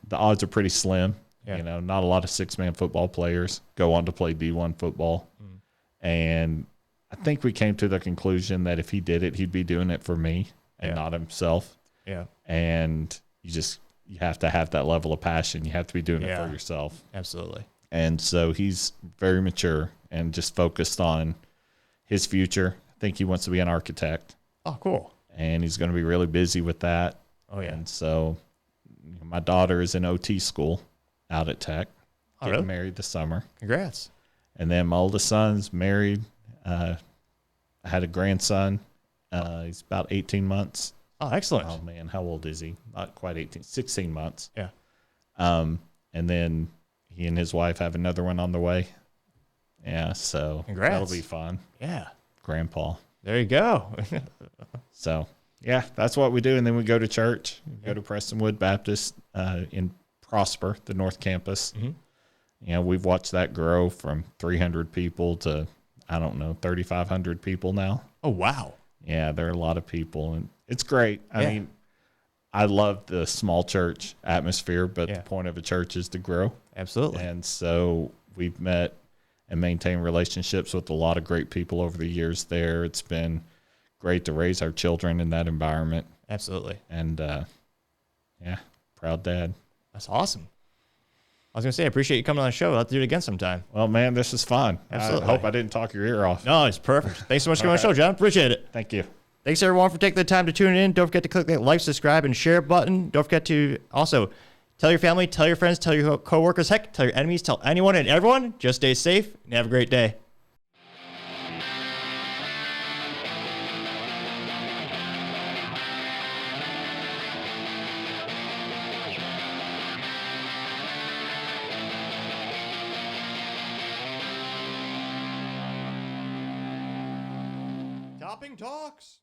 The odds are pretty slim. Yeah. Not a lot of 6-man football players go on to play D1 football. Mm-hmm. And I think we came to the conclusion that if he did it, he'd be doing it for me and not himself. Yeah. And you have to have that level of passion. You have to be doing it for yourself. Absolutely. And so he's very mature and just focused on his future. I think he wants to be an architect. Oh, cool. And he's going to be really busy with that. Oh, yeah. And so my daughter is in OT school out at Tech. Getting married this summer. Congrats. And then my oldest son's married. I had a grandson. He's about 18 months. Oh, excellent. Oh, man. How old is he? Not quite 18. 16 months. Yeah. And then he and his wife have another one on the way. Yeah, so congrats. That'll be fun. Yeah. Grandpa. There you go. So, yeah, that's what we do. And then we go to church. We go to Prestonwood Baptist in Prosper, the North Campus. Mm-hmm. We've watched that grow from 300 people to, 3,500 people now. Oh, wow. Yeah, there are a lot of people. And it's great. I mean, I love the small church atmosphere, but the point of a church is to grow. Absolutely. And so we've met and maintained relationships with a lot of great people over the years there. It's been great to raise our children in that environment. Absolutely. And, proud dad. That's awesome. I was going to say, I appreciate you coming on the show. I'll have to do it again sometime. Well, man, this is fun. Absolutely. I hope I didn't talk your ear off. No, it's perfect. Thanks so much for coming on the show, John. Appreciate it. Thank you. Thanks, everyone, for taking the time to tune in. Don't forget to click that like, subscribe, and share button. Don't forget to also tell your family, tell your friends, tell your coworkers, heck, tell your enemies, tell anyone and everyone. Just stay safe and have a great day. Topping Talks.